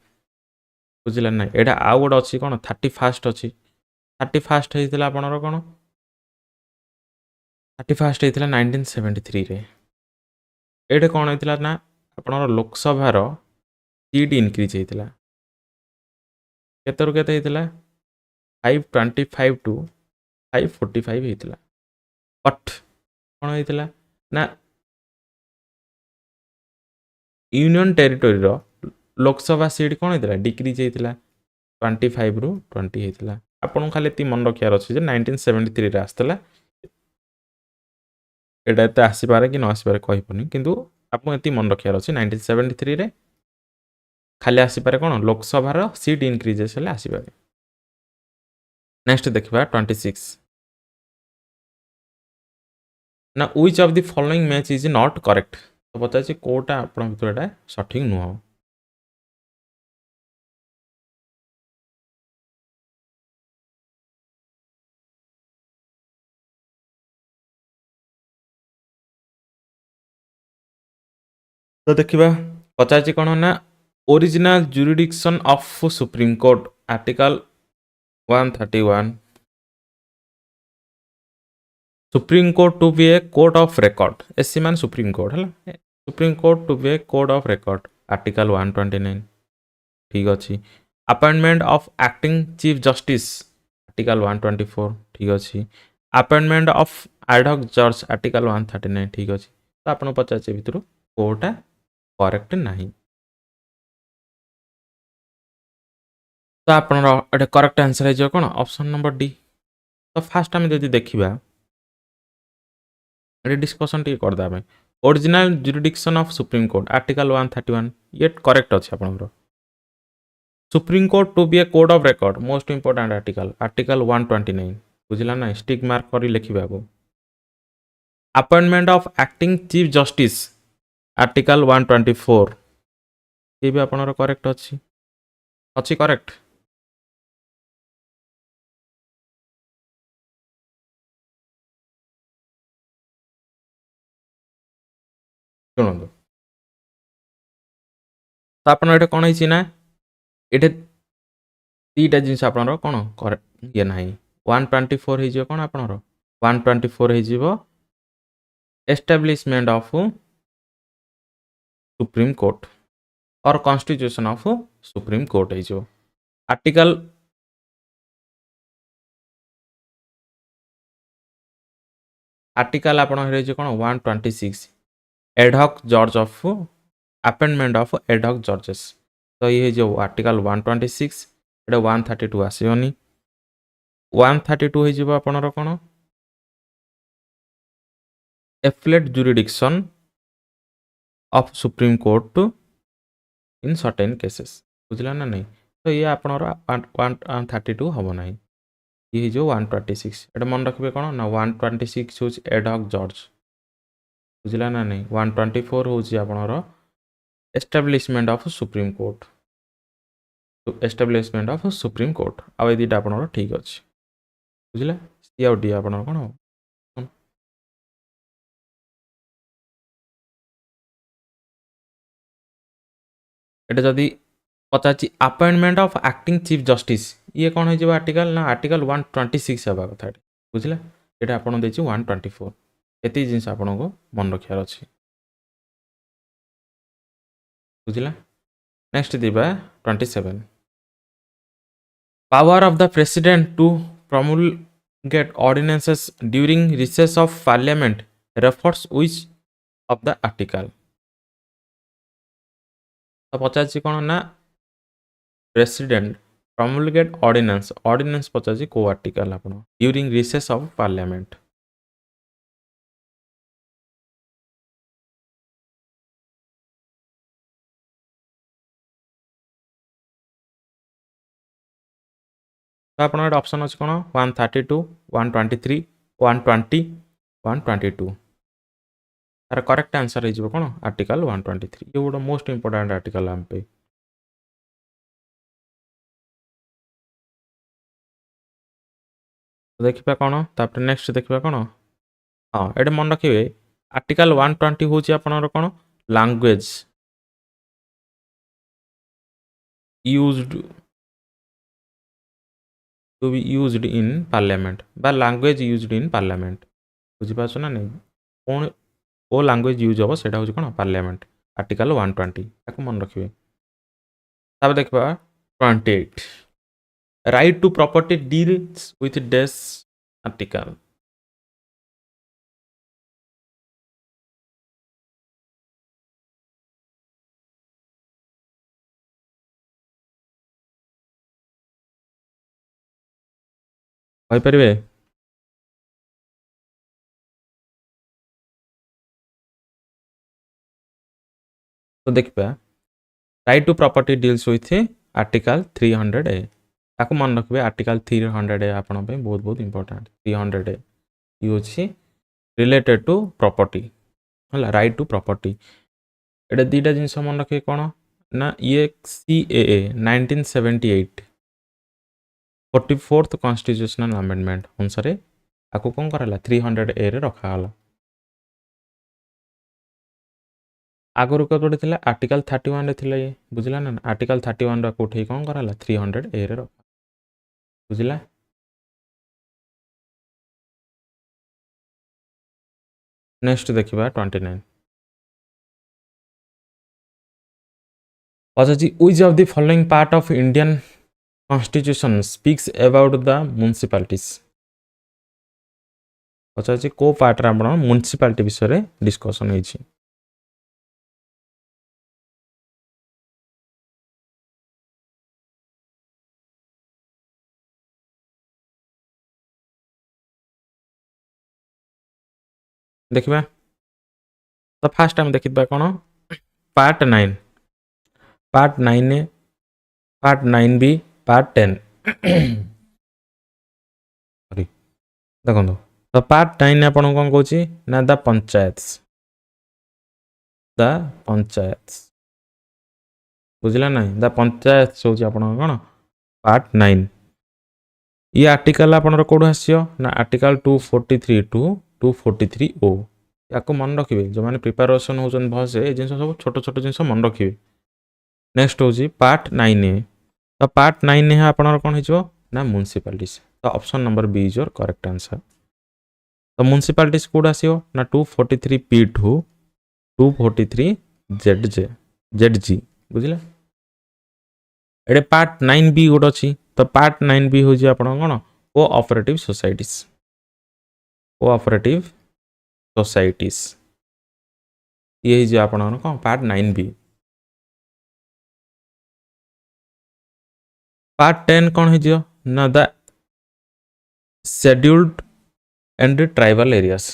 बुझे ना यहाँ आउ गोटे अच्छी कौन 31 अच्छी 31 होता आपणर कौन 31 होता 1973 रे ये कौन होता ना आपणर लोकसभार सीट इनक्रीज होता केते होता 525 टू 545 होता बट कौन होता ना यूनियन टेरिटोरी लोकसभा सीट कौन होता डिक्रीज होता 25 रु 20 होता आपन खाली ये मन रखार अच्छे 1973 रे आसला एटा एत आसपारे कि न आसपारे कहीपनी किंतु आपको ये मन रखार अच्छे 1973 रे खाली आसपारे कौन लोकसभार सीट इनक्रीजेस हेल्ले आसपारे नेक्स्ट देखा 26 ना which of the following match is not correct तो पचार कोटा आप भर सठिक नुह तो देखा पचार कौन ना original jurisdiction of supreme court article 131 supreme court to be a court of record SC मान सुप्रीम कोर्ट है supreme court to be a court of record article 129 ठीक अच्छे appointment of acting chief justice article 124 ठीक अच्छे appointment of ad hoc जज article 139 ठीक अच्छे तो आपको पचार भर कोटा करेक्ट नहीं तो आपनर करेक्ट आंसर है कौन ऑप्शन नंबर डी। तो फास्ट आम जब देखा ये डिस्कसन टी करदे original jurisdiction of supreme court article 131 ये करेक्ट अच्छे आपंकर supreme court to be a court of record most important article article 129 बुझला ना स्टिक मार्क कर लिखा appointment of acting chief justice article 124 ये भी आपनर करेक्ट अच्छी अच्छी करेक्ट शुणु तो आप कौन है ना ये दीटा जिन कौन ये ना 124 हो कौन आप 124 हो एस्टाब्लिशमेंट ऑफ सुप्रीम कोर्ट और कॉन्स्टिट्यूशन ऑफ सुप्रीम कोर्ट हो आर्टिकल आर्टिकल कौन 126 एडहॉक जज ऑफ अपॉइंटमेंट ऑफ एडहॉक जजेस तो ये जो आर्टिकल 126 ये 132 आसोनी 132 हो आपणर कौन affiliate jurisdiction of supreme court in certain cases बुझला ना नहीं तो ये आपणर 132 हम ना ये जो 126 ये मन रखिए कौन ना 126 हूँ एडहॉक जज बुझला ना नहीं 124 हूँ आपणर establishment of supreme court establishment of supreme court आउ ये दुटा आपणर ठीक अच्छे बुझले सी आउ डी आपणर कौन हम एटा जदि पचार appointment of acting chief justice ये कौन हो आर्टिकल ना आर्टिकल 126 हवा कथा बुझले ये आप 124 ये जिन आपन को मन रखार अच्छे बुझला नेक्स्ट दिबा 27 power of the president to promulgate ordinances during recess of parliament refers which of the article तो पचार कौन ना प्रेसिडेंट promulgate ordinance ordinance पचार को आर्टिकल आप ड्यूरिंग recess of parliament तो आप ऑप्शन अच्छे कौन 132 123 120 122 तार करेक्ट आंसर हो कौन आर्टिकल 123 ये गोटे मोस्ट इंपोर्टेंट आर्टिकल आम पे देखा कौन तापर नेक्स्ट देखा कौन हाँ ये मन रखिए आर्टिकल 120 हूँ आपनर कौन language used to be used in parliament बा लैंग्वेज यूज्ड इन पार्लियामेंट बुझीपार ना नहीं कौन ओ लैंग्वेज यूज हम से कौन पार्लियामेंट आर्टिकल 120 ताको मन रखिए तब देखा 28 right to property deals with days article कहींपर तो देखा right to property deals with article 300 A ताको मन रखिए आर्टिकल 300 ए आप बहुत बहुत इंपोर्टेंट 300 ए ये रिलेटेड टू प्रॉपर्टी है राइट टू प्रॉपर्टी ये दुटा जिन मन रखिए कौन ना ये CAA 1978 44th कॉन्स्टिट्यूशनल अमेंडमेंट अनुसार आपको कौन कराला 300 ए रे रखाला आगुरी कतोटे थिला आर्टिकल 31 रे थिला ये बुझला ना आर्टिकल 31 रा कोठे कौन कराला 300 ए रे रखा बुझला नेक्स्ट देखिबा 29 अच्छा जी which of the following part of Indian constitution speaks about the municipalities अच्छा जी को पार्ट रा आपण म्युनिसिपालिटी विषय रे डिस्कशन होइछि देखिबा तो फास्ट आम देखिबा कोन पार्ट 9 पार्ट 9 ए पार्ट 9 बी पार्ट 10 सॉरी देखो तो पार्ट 9 आपण कोन कहूची ना द पंचायत बुझिला ना द पंचायत होची आपण कोन पार्ट 9 ये आर्टिकल आपनर कोड आसियो ना आर्टिकल 243 टू 243 ओ याको मन रखिबे जो माने प्रिपरेशन होचन भसे ए जिंस सब छोट छोट जिंस मन रखिबे नेक्स्ट होची पार्ट 9 ए तो पार्ट 9 ए आपनर कोन हिजो ना म्युनिसिपैलिटीज तो option number B is your correct answer तो म्युनिसिपैलिटीज कोड आसियो ना 243 पी टू 243 जेडजे जेडजी बुझिला एडे पार्ट 9 बी गुड अछि तो पार्ट 9 बी होजी आपण कोन कोऑपरेटिव सोसाइटीज ये जे आपण कोन पार्ट 9 बी पार्ट 10 कोन हिजियो ना the scheduled and tribal areas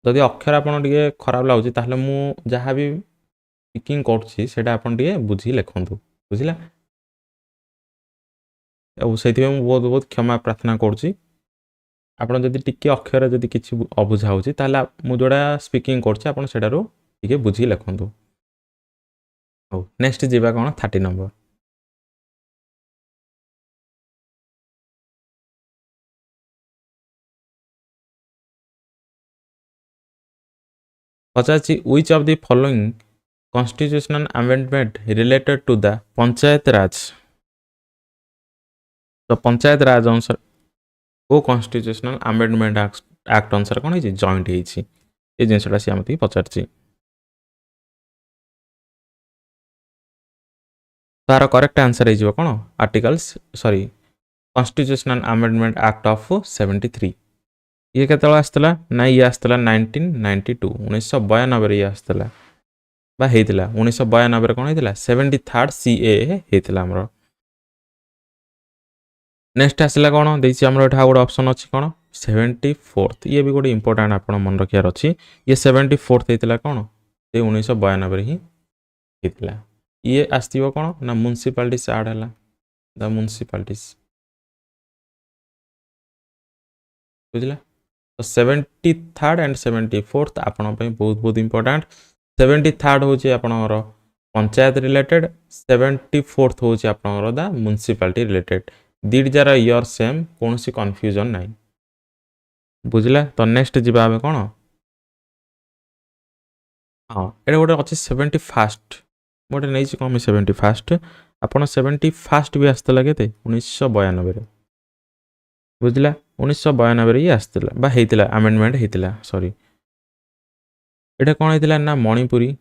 जदि अक्षर आपन टिके खराब लागुची ताहले मु जहा भी स्पीकिंग करछि सेटा आपन टिके बुझी लेखंतु बुझिला से बहुत बहुत क्षमा प्रार्थना करछि आपन जदि टिके अक्षर जदि किछि अबुझा होछि ताहले मु जोडा स्पीकिंग करछि आपन सेटारो टिके बुझी लेखंतु हो नेक्स्ट जीवा कोन 30 नंबर पचाची which of the following constitutional amendment related to the panchayat raj तो पंचायत राज अनुसार को कॉन्स्टिट्यूशनल अमेंडमेंट एक्ट अनुसार कोन हिची जॉइंट हिची ए जिंसटा से हमती पचारची तार करेक्ट आंसर हिजो कोन articles sorry constitutional amendment act of 73 ये केतळ आस्तला ना ये आस्तला 1992 1992 रे आस्तला बा हेतिला 1992 रे कोन हेतिला 73rd सीए हेतिला हमरो नेक्स्ट आसला कोन देछि हमरो एठा गोड ऑप्शन अछि कोन 74th ये भी गोड इंपोर्टेंट आपण मन रखियार अछि ये 74th हेतिला कोन ए 1992 रे ही हेतिला ये आस्तिबो कोन ना म्युनिसिपैलिटीज ऐड हला द म्युनिसिपैलिटीज बुझला तो 73rd एंड 74th आपण पे बहुत बहुत इंपोर्टेंट 73rd होची आपणर पंचायत रिलेटेड 74th होची आपणर द म्युनिसिपैलिटी रिलेटेड दीड जार ईयर सेम कोनसी कंफ्यूजन नाही बुझला तो नेक्स्ट जिबा हमें कोन हां एडे गोटे अछि 71st मोटे नै छी कोन 71st आपण 71st भी आस्तला केते 1992 रे बुझला 1992 रे आस्तला बा हेतिला अमेंडमेंट हेतिला सॉरी एटा कोन हेतिला ना मणिपुरी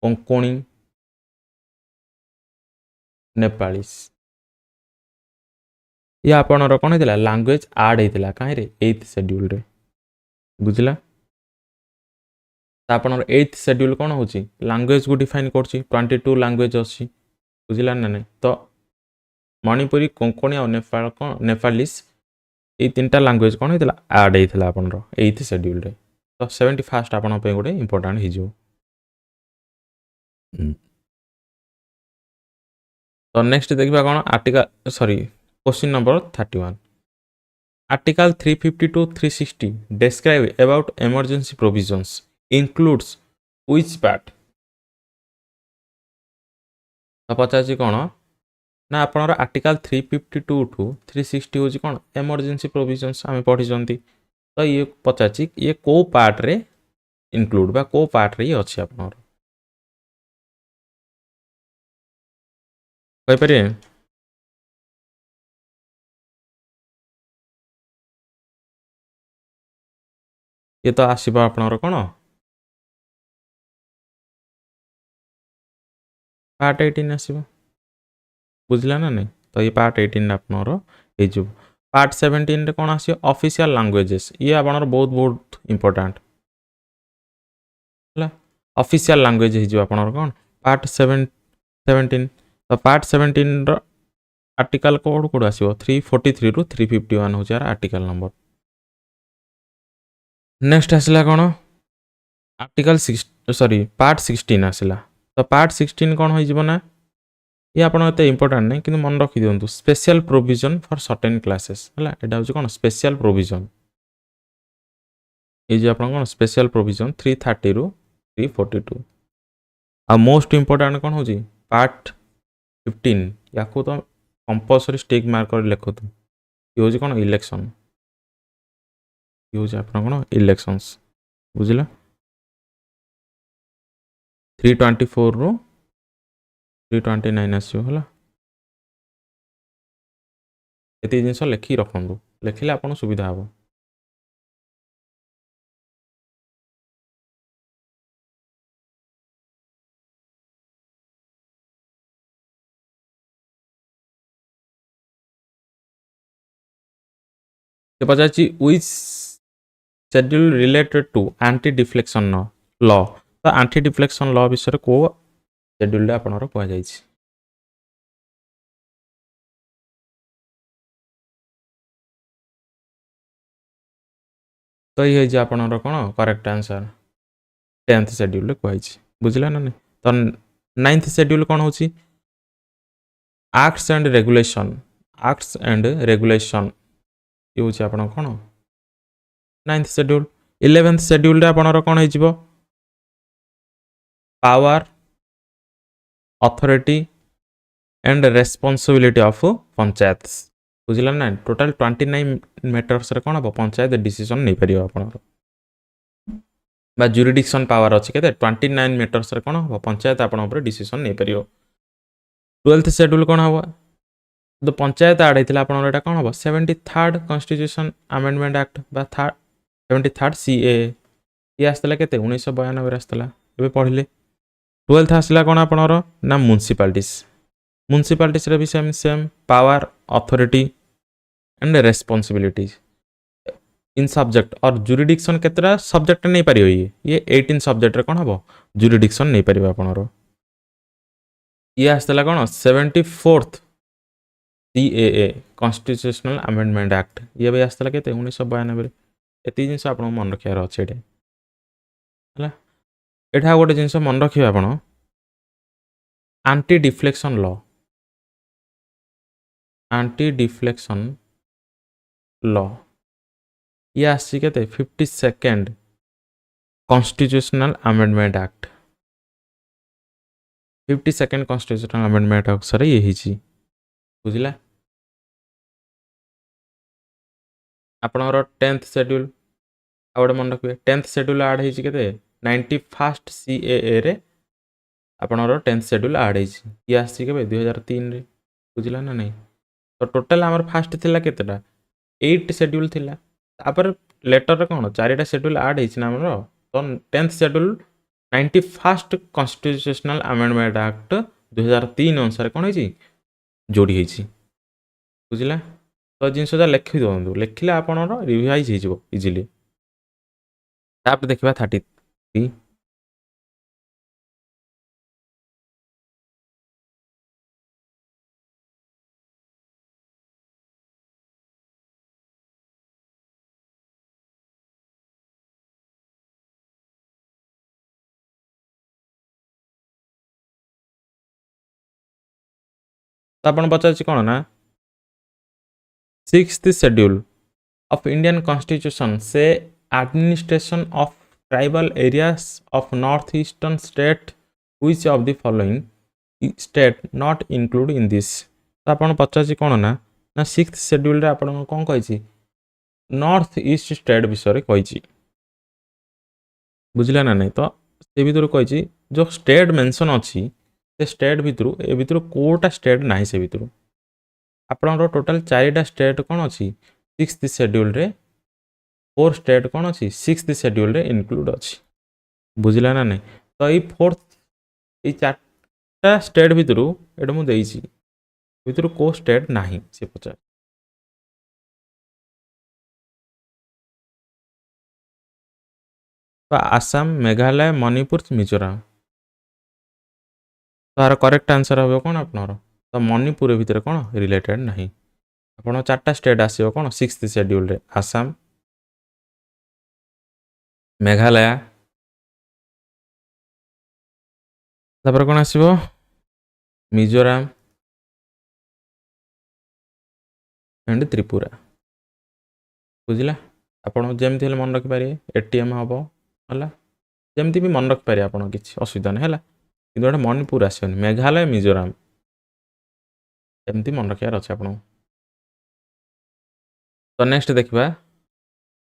कोंकणी नेपालीस या आपनर कोन हेतिला लैंग्वेज ऐड हेतिला काहे रे 8th शेड्यूल रे बुझला ता आपनर 8th शेड्यूल कोन होची लैंग्वेज को डिफाइन करची 22 लैंग्वेज अछि बुझला ना नै तो मणिपुरी कोंकणी और नेपाल को नेपालीस ए तीनटा लैंग्वेज कोन हेतिला ऐड हेतिला आपनर 8th शेड्यूल रे तो 71st आपन पे गोटे इंपोर्टेंट हिजो तो नेक्स्ट देखिबा कोन article sorry question number 31 article 350 to 360 describe about emergency provisions includes which part तो पचाची कोन ना आपनर आर्टिकल 352 टू 360 होची कोन इमरजेंसी प्रोविजंस आमे पढी जंती तो ये पचाची ये को पार्ट रे इंक्लूड बा को पार्ट रे अछि आपनर कहि परे ये तो आसीबा आपनर कोन पार्ट 18 आसीबा बुझला ना नहीं तो ये पार्ट 18 आपनर ए जो पार्ट 17 रे कोन आसी ऑफिशियल लैंग्वेजेस ये आपनर बहुत बहुत इंपोर्टेंट हला ऑफिशियल लैंग्वेज हि जो आपनर कोन पार्ट 7 17 तो पार्ट 17 रो आर्टिकल कोड कोड आसीबो 343 रु 351 हो यार आर्टिकल नंबर। नेक्स्ट आसला कोन आर्टिकल 6 सॉरी पार्ट 16 आसला तो पार्ट 16 कोन होई जिवो ना ये आपण एते इंपोर्टेंट नहीं कि मन रखी दियंतु special provision for certain classes हला एटा हो कोन स्पेशल प्रोविजन ये जे आपण कोन स्पेशल प्रोविजन 330 रु 342 आ मोस्ट इंपोर्टेंट कोन होजी पार्ट 15 याको तो कंपलसरी स्टिक मार्क कर लेखो तो ये होजी कोन इलेक्शन ये होजी आपण कोन इलेक्शंस बुझिला 324 रु 329 आसियो हला एति जिंस लेखि रखंदु लेखिले आपण सुविधा हबो। ते पचाची which schedule related to anti deflection law तो एंटी डिफ्लेक्शन लॉ विषय को शेड्यूल रे आपनरो कहै जाय छी। तो ये जे आपनरो कोन करेक्ट आंसर 10th शेड्यूल रे कहै छी बुझला ना नहीं तो 9th शेड्यूल कोन होची एक्ट्स एंड रेगुलेशन ये होची आपण कोन 9th शेड्यूल 11th शेड्यूल रे आपनरो कोन होई जिवो power authority and responsibility of panchayat बुझला ना टोटल 29 मैटर्स रे कोन हो पंचायत डिसीजन नै परियो आपण बा जुरिडिक्शन पावर अछि केते 29 मैटर्स रे कोन हो पंचायत आपण ऊपर डिसीजन नै परियो। 12th शेड्यूल कोन हो तो पंचायत आड़ हेतिला आपण एटा कोन हो 73rd कॉन्स्टिट्यूशन अमेंडमेंट एक्ट बा 73rd सीए ये आस्तला केते 1992 रे आस्तला एबे पढिले। 12th आसला कोन आपणरो ना म्युनिसिपालिटीज रे भी same power authority and responsibilities in subject और जुरिडिक्शन केतरा सब्जेक्ट नहीं पारियो ये 18 सब्जेक्ट रे कोन हबो जुरिडिक्शन नहीं पारियो आपणरो। ये आस्तला कोन 74th CAA constitutional amendment act ये भी आस्तला केते 1992 रे एती जिंस आपण मन रखियार अछि एटे हला एठा गोटे जिंस मन रखियो आपण एंटी डिफ्लेक्शन लॉ ये आसी केते 52nd constitutional amendment act 52nd constitutional amendment act सरे ये हिची बुझिला आपणरो 10th शेड्यूल आउडे मन रखबे 10th शेड्यूल ऐड हिची केते 91st सीएए रे आपणरो 10th शेड्यूल ऐड हिची ये आसी केबे 2003 रे बुझिला ना नहीं तो टोटल हमर फास्ट थिला केतेटा 8 शेड्यूल थिला तापर लेटर रे कोन चारिटा शेड्यूल ऐड हिची ना हमरो तो 10th schedule 91st constitutional amendment act 2003 अनुसार कोन हिची जोडी हिची बुझिला तो जिंस जा लेखि दोंदु लेखिले आपनरो रिवाइज हिजबो इजीली। तापर देखबा 33 तो आपण पचाछि कोन ना 6th schedule of Indian Constitution say administration of tribal areas of northeastern state which of the following state not include in this तो आपण पचाछि कोन ना 6th शेड्यूल रे आपण कोन कहिछि नॉर्थ ईस्ट स्टेट विषय कहिछि बुझिला ना नहीं तो से भितर कहिछि जो स्टेट मेंशन अछि से स्टेट भितर ए भितर कोटा स्टेट नाही से भितर आपणरो टोटल 4टा स्टेट कोन अछि 6th शेड्यूल रे 4 स्टेट कोन अछि 6th शेड्यूल रे इंक्लूड अछि बुझिला ना नहीं तो ई 4th ई 4टा स्टेट भितर एटा मु देइछि भितर को स्टेट नाही से पचा तो आसाम मेघालय मणिपुर मिजोरम तार करेक्ट आंसर हम कौन आपनर तो मणिपुर भितर कौन रिलेटेड नहीं आपण चार्टा स्टेट आसो कौन 6th शेड्यूल रे आसाम मेघालय तापर कौन आसो मिजोराम एंड त्रिपुरा बुझिला आपण जेमती हेले मन रखि पारे एटीएम हबो हला जेमती भी मन रखि पारे आपण किछि असुविधा नै हला किंतु एटा मणिपुर आसोनी मेघालय मिजोराम एमती मन रखियार अछि आपण तो नेक्स्ट देखबा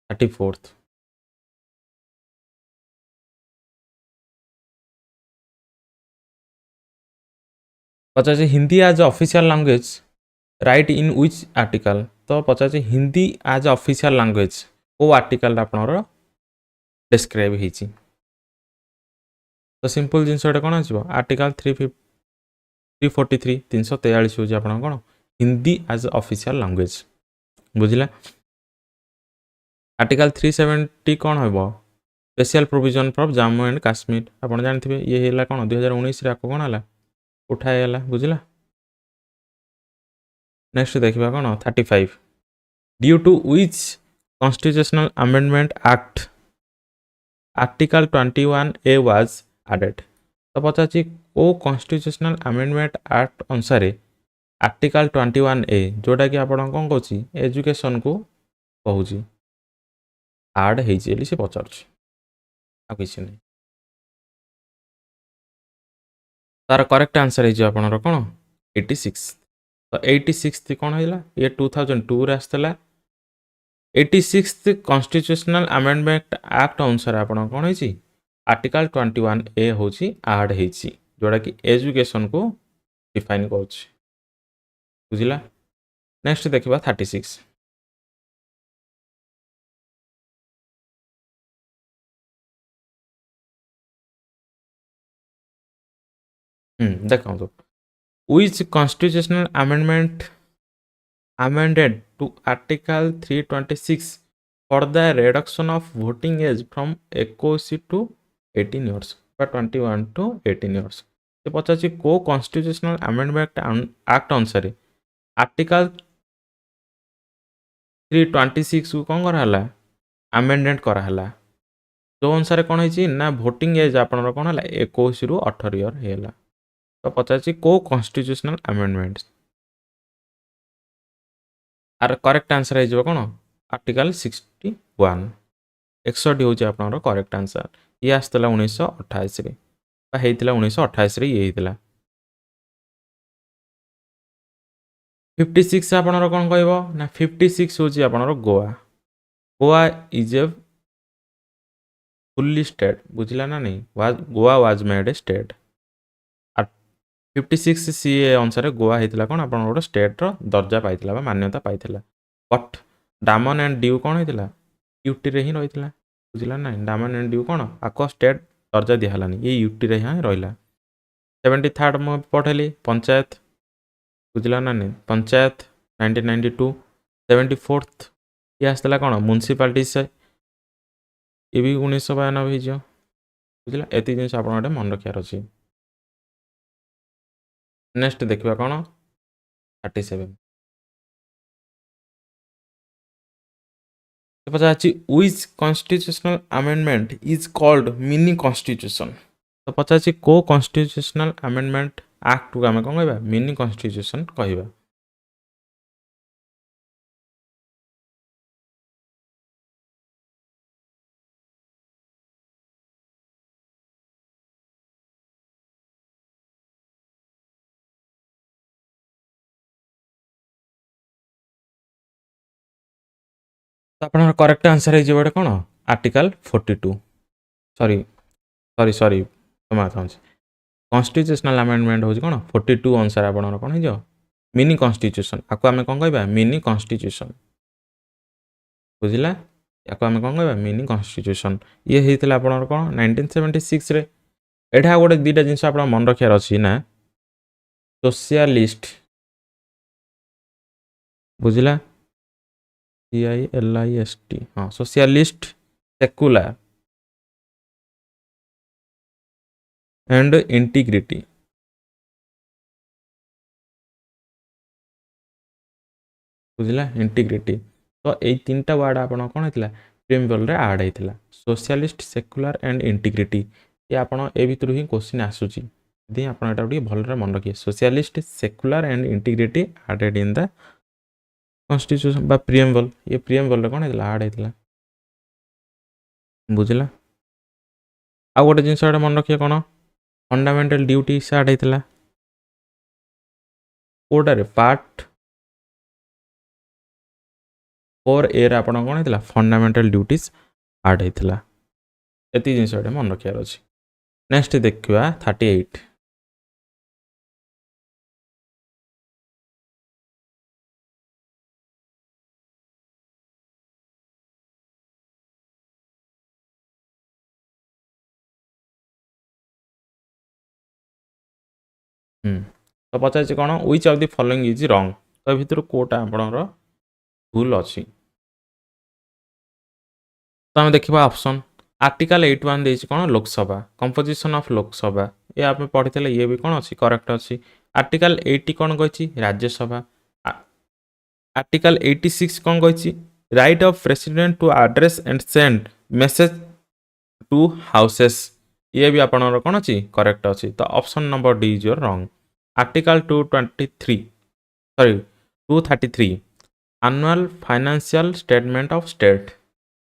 34th पचास Hindi as official language right in which article तो पचास हिंदी एज ऑफिशियल लैंग्वेज को आर्टिकल आपनर डिस्क्राइब ହେଇଛି तो सिंपल जिनसटा कौन आसो आर्टिकल 343 343 हूँ आप कौन हिंदी एज ऑफिशियल लैंग्वेज बुझिला आर्टिकल 370 कौन हम special provision for Jammu and Kashmir आप जानते ये है कौन 2019 कौन है उठाएगा बुझिला नेक्स्ट देखा कौन 35 due to which constitutional amendment act article 21A was added तो पचार को कॉन्स्टिट्यूशनल अमेंडमेंट एक्ट अनुसार आर्टिकल 21A जोटा कि आप कौन कौन एजुकेशन को कहूँ आड होती से पचार किसी नहीं तार करेक्ट आंसर है कौन 86 तो 86 कौन है ये 2002 रे आसला 86th कॉन्स्टिट्यूशनल अमेंडमेंट एक्ट अनुसार आप कौन है आर्टिकल 21A हूँ आड होती जोटा कि एजुकेशन को डिफाइन कर बुझिला नेक्स्ट देखा 36 देखो which constitutional amendment amended to Article 326 for the reduction of voting age from 21 to 18 years or 21 to 18 years ये पचासी को कॉन्स्टिट्यूशनल अमेंडमेंट एक्ट अनुसार आर्टिकल 326 को कौन कराला अमेंडमेंट कराला जो अनुसार कौन है ना भोटिंग एज आप कौन है 21 रु 18 इयर है तो पचासी को कॉन्स्टिट्यूशनल अमेंडमेंट आर करेक्ट आंसर है कौन आर्टिकल 61 61 हूँ आप करेक्ट आंसर ये आसला 1928 होता 1928 ये होता 56 आप कौन कह ना 56 हूँ आप Goa Goa is a fully state बुझला ना नहीं Goa was made a state 56 सी अनुसार गोवा होता कौन आप गोटे स्टेट्र दर्जा पाई मान्यता पाई बट डामन एंड ड्यू कौन होता यूटी रे ही रही बुझला ना डामन एंड ड्यू कौन आको स्टेट दर्जा दिहलानी ये यूटी रे हाँ रहा 73rd मुझे पढ़ेली पंचायत बुझला ना नहीं पंचायत 1992 74th ये आसला कौन म्युनिसिपालिटी से ये भी 1992 हो बुझला एति जिन आप मन रखार अच्छे नेक्स्ट देखा कौन 37 पचार which constitutional amendment is called mini constitution तो पचार को कॉन्स्टिट्यूशनल अमेंडमेंट एक्ट को आम कौन कह मिनी कॉन्स्टिट्यूशन कहवा तो आप करेक्ट आंसर है कौन आर्टिकल 42 सॉरी सॉरी सॉरी क्षमा चाहूँगी कॉन्स्टिट्यूशनल अमेंडमेंट हूँ कौन 42 अनुसार आप कौन हो मिनी कॉन्स्टिट्यूशन आपको आम कौन कह मिनी कॉन्स्टिट्यूशन बुझला या आम कौन कह मिनी कॉन्स्टिट्यूशन ये होता आप कौन 1976 रे एठा गोटे दुटा जिन आप मन रखार अच्छी ना सोशलिस्ट बुझला CILIST हाँ सोशलिस्ट सेकुलर एंड इंटीग्रिटी बुझिला इंटीग्रिटी तो यही तीन टा वर्ड आपण कौन होता प्रिम्बल रे आड होता सोशलिस्ट सेक्युलर एंड इंटीग्रिटी ये आपण ए भितर ही क्वेश्चन आसूची यदि आपण एटा टिके भलरे मन रखिए socialist secular and integrity added in the constitution बा प्रिम्बल ये प्रिम्बल रे कौन होता आड होता बुझिला आ गोटे जिनस मन रखिए कौन फंडामेंटल ड्यूटीज आड होता कोटारे पार्ट 4A रे आपण कौन होता फंडामेंटल ड्यूटीज आड होता एति जिनस मन रखार अच्छे नेक्स्ट देखा 38 तो पचार कौन which of the following is wrong तो भितर कोटा आपणर भूल अच्छी तो आम देखा ऑप्शन आर्टिकल 81 देछि कौन लोकसभा कंपोजिशन ऑफ लोकसभा ये आप पढ़ी थे ये भी कौन अच्छी करेक्ट अच्छी आर्टिकल 80 कौन कही राज्यसभा आर्टिकल 86 कौन कही right of president to address and send message to houses ये भी आपनर कौन अच्छी करेक्ट अच्छी तो option number D is your wrong article 223 sorry 233 annual financial statement of state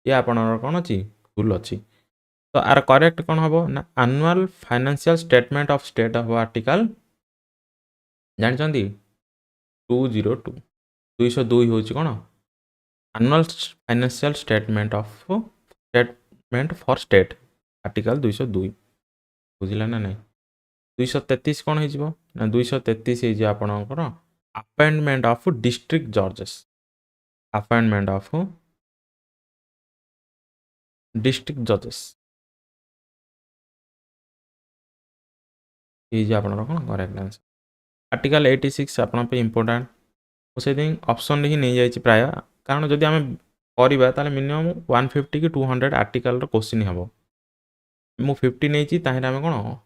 ये आपनर कौन अच्छी भूल अच्छी तो आर करेक्ट कौन हम ना annual financial statement of state हम आर्टिकल जानते 202 202 हूँ कौन annual financial statement for state article 202 बुझिला ना नहीं 233 कौन हो ना 233 आपणकर अपॉइंटमेंट ऑफ डिस्ट्रिक्ट जजेस अपॉइंटमेंट ऑफ डिस्ट्रिक्ट जजेस ये आपणर कौन करेक्ट आंसर आर्टिकल 86 आपण इंपोर्टाट मुझे ऑप्शन ही नहीं जाइए प्राय कारण जदि आम करवा मिनिमम 150 कि 200 आर्टिकल क्वेश्चन हम मु 50 नहीं ताहले आम कौन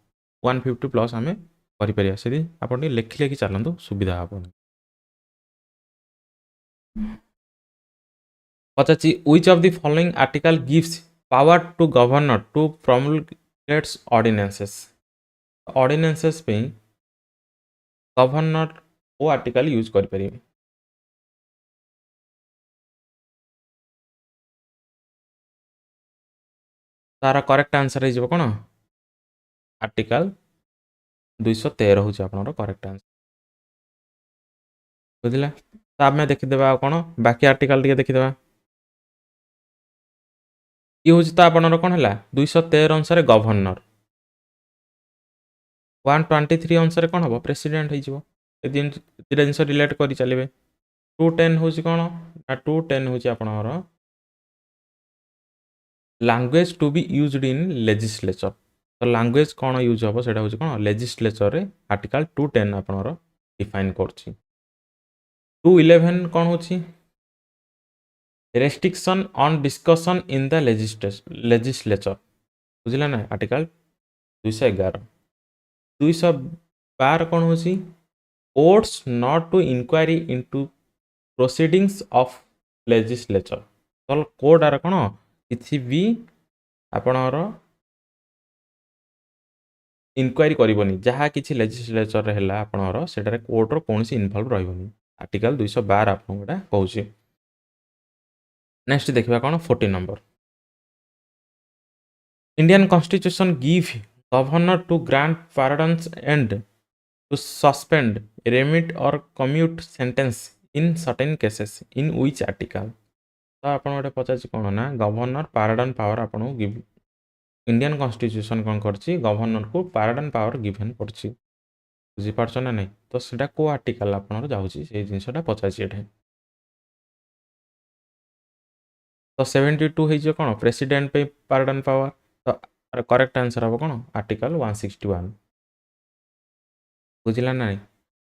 150 प्लस आम कर से आप लिखि लिखि चलतु सुविधा हम पचाची which of the following article gives power to governor to promulgates ordinances ordinances पे गवर्नर वो आर्टिकल यूज करें तार करेक्ट आंसर हो कौन आर्टिकल 213 हूँ आपनर करेक्ट आंसर बुझला तो आम देखीदे कौन बाकी आर्टिकल टे देखीदे ये हूँ तो आपनर कौन है 213 अनुसार गवर्नर 123 अनुसार कौन हम प्रेसिडेंट हो जिन रिलेट कर चलिए 210 हूँ कौन ना 210 हूँ आपनर language to be used in legislature तो लैंग्वेज कौन यूज हम से कौन लेजिस्लेचर रे आर्टिकल 210 आपनर डिफाइन कर 211 कौन हो restriction on discussion in the legislature बुझला ना आर्टिकल 211 212 कौन हो courts not to inquiry into proceedings of legislature तो कोर्ट आर कौन किसी भी आपणर इनक्वायरी करनी जहाँ किसी लेजिस्लेचर है आपणर से कोर्टर कौन इनवल्व रही आर्टिकल 212 आपको कहूँ नेक्स्ट देखा कौन 14 number Indian constitution give governor to grant pardons and to suspend remit और commute sentence in certain cases in which article तो आप पचार कौन ना गवर्नर पार्डन पावर आपको गिव इंडियन कॉन्स्टिट्यूशन कौन कर गवर्नर को पार्डन पावर गिभेन कर बुझीपार ना नहीं तो सीटा को आर्टिकल आप जाऊँगी से जिनसा पचार तो 72 हो कौन प्रेसिडेंट पे पार्डन पावर तो करेक्ट आंसर हम कौन आर्टिकल 161 बुझला ना नहीं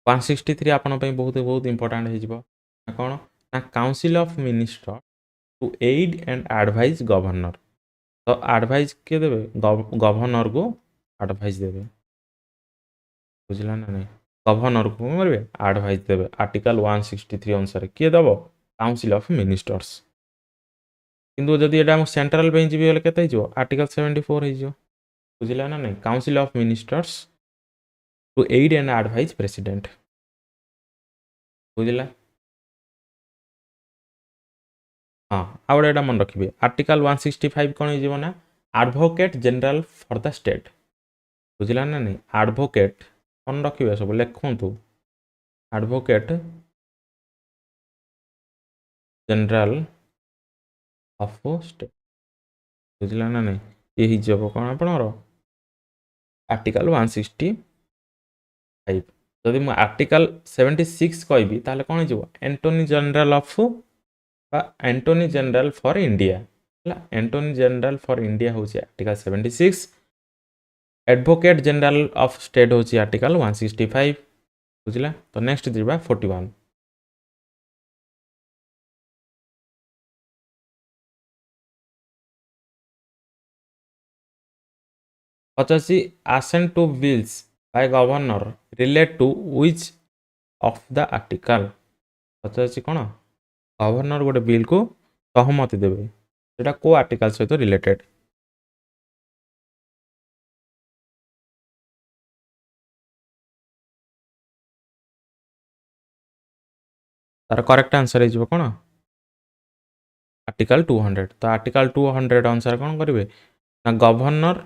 163 आपण बहुत बहुत इंपोर्टाट हो कौन ना council of minister to aid and advise governor तो एडवाइज किए देवे गवर्नर को एडवाइज देवे बुझला ना नहीं गवर्नर को कौन करेंगे एडवाइस देवे आर्टिकल 163 अनुसार किए दब काउंसिल ऑफ मिनिस्टर्स किंतु जदि एटा हम सेंट्रल पे जीवी बेले केते हिजो आर्टिकल 74 हिजो बुझिला ना नहीं council of ministers to aid and advice president बुझिला हाँ आ गोटे एटा मन रखिबे आर्टिकल 165 कौन हिजो ना advocate general for the state बुझिला ना नहीं एडवोकेट मन रखिबे सब लिखंतु एडवोकेट जनरल ऑफ स्टेट बुझिला ना नहीं ये हिजो कौन आपनर आर्टिकल 165 जदि मु आर्टिकल 76 कहबी ताले कौन हिजो Antony general of Antony general for India Antony general for India हूँ article 76 advocate general of state हूँ आर्टिकल 165 बुझला तो नेक्स्ट जीवा 41 पचासी ascent to bills bye governor relate to which of the article पचासी कौन गवर्नर गोटे बिल को सहमति देवे सेटा को आर्टिकल सहित रिलेटेड तार करेक्ट आंसर हो कौन आर्टिकल 200 तो आर्टिकल 200 अनुसार कौन करेंगे ना गवर्नर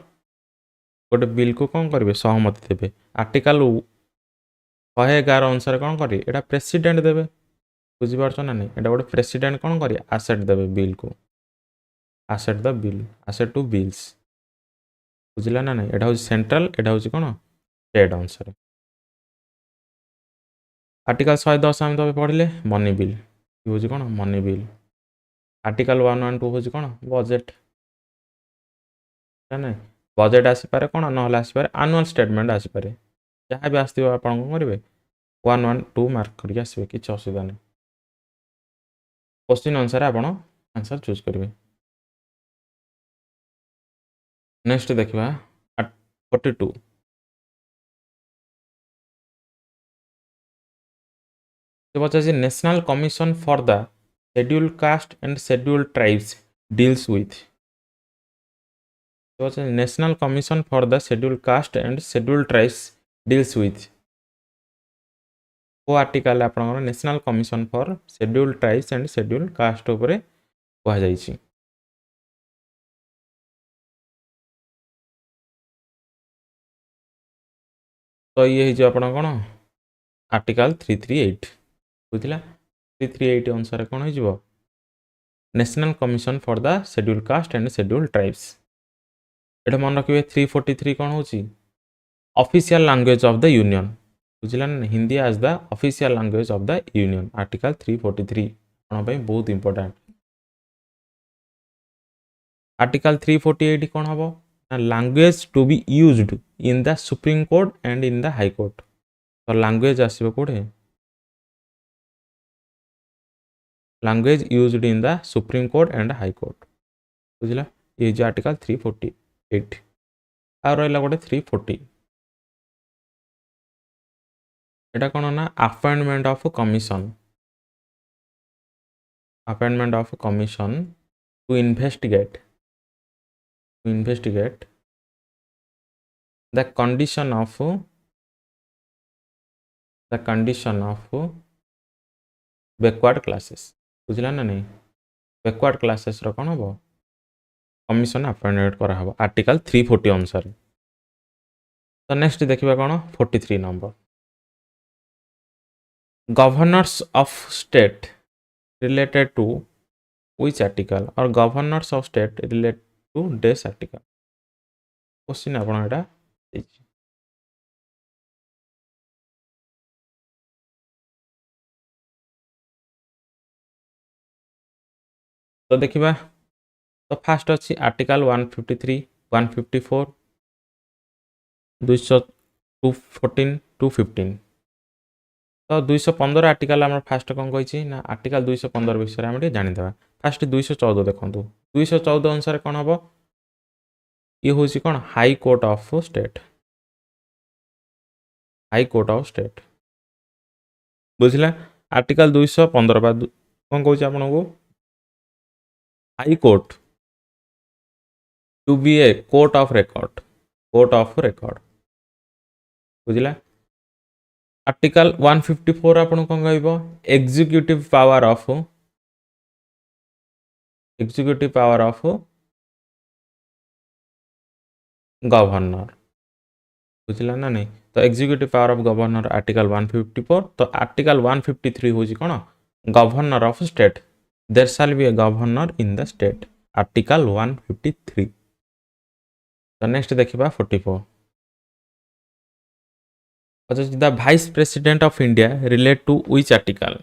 गोटे बिल को कौन करेंगे सहमति देवे आर्टिकल 111 अनुसार कौन करेंगे एटा प्रेसिडेंट देवे बुझीपार ना नहीं एटा गोटे प्रेसिडेंट कौन करेंगे आसेट देवे बिल को assent the bill assent to bills बुझला ना नहीं एटा हूँ सेंट्रल एटा हूँ कौन स्टेट अनुसार आर्टिकल 110 आम तब पढ़ले मनी बिल हूँ कौन मनी बिल आर्टिकल 112 हूँ कौन बजेट ना बजेट आसपे कौन ना आसपे आनुआल स्टेटमेंट आसपे जहाँ भी आसो आप कौन करेंगे 112 मार्क करके आसवे किसी असुविधा नहीं क्वेश्चन अनुसार आप आंसर चूज करेंगे नेक्स्ट देखा 42 पचास national commission for the schedule caste and schedule tribes deals with national commission for the schedule caste and schedule tribes deals with को आर्टिकल आप national commission for schedule tribes and schedule caste उपरे कहुई तो ये जो आप कौन article 338 बुझला 338 अनुसार कौन हो national commission for the schedule caste and schedule tribes ये मन रखिए 343 कौन हो official language of the union बुझला ना Hindi as the official language of the union article 343 कौन बहुत इंपोर्टेंट आर्टिकल 348 कौन हम language to be used in the supreme court and in the high court तो लैंग्वेज आसो कौटे language used in the supreme court and high court बुझला ये जो आर्टिकल 348 आ रहा गोटे 340 एटा कौन ना appointment of commission to investigate the condition of backward classes बुझला ना नहीं बैकवर्ड क्लासेस रो कौन हम कमिशन अपॉइंटमेंट करा हबो आर्टिकल 340 अनुसार तो नेक्स्ट देखिबा कौन 43 number governors of state related to which article और governors of state relate to this article question आपण एटा तो देखिबा तो फास्ट अच्छी आर्टिकल 153 154 214 215 तो 215 आर्टिकल आम फास्ट कौन कही ना आर्टिकल 215 विषय में जानीदे फास्ट 214 देखो 214 अनुसार कौन हम ये हूँ कौन हाई कोर्ट ऑफ स्टेट बुझिला आर्टिकल 215 बा कौन कहूँ आपको high court to be a court of record बुझिला आर्टिकल 154 आपन कौन कहबो एग्जीक्यूटिव पावर ऑफ गवर्नर बुझिला ना नहीं तो executive power of governor article 154 तो आर्टिकल 153 होची कोन governor of state there shall be a governor in the state article 153 तो नेक्स्ट देखिबा 44 अच्छा the vice president of India relate to which article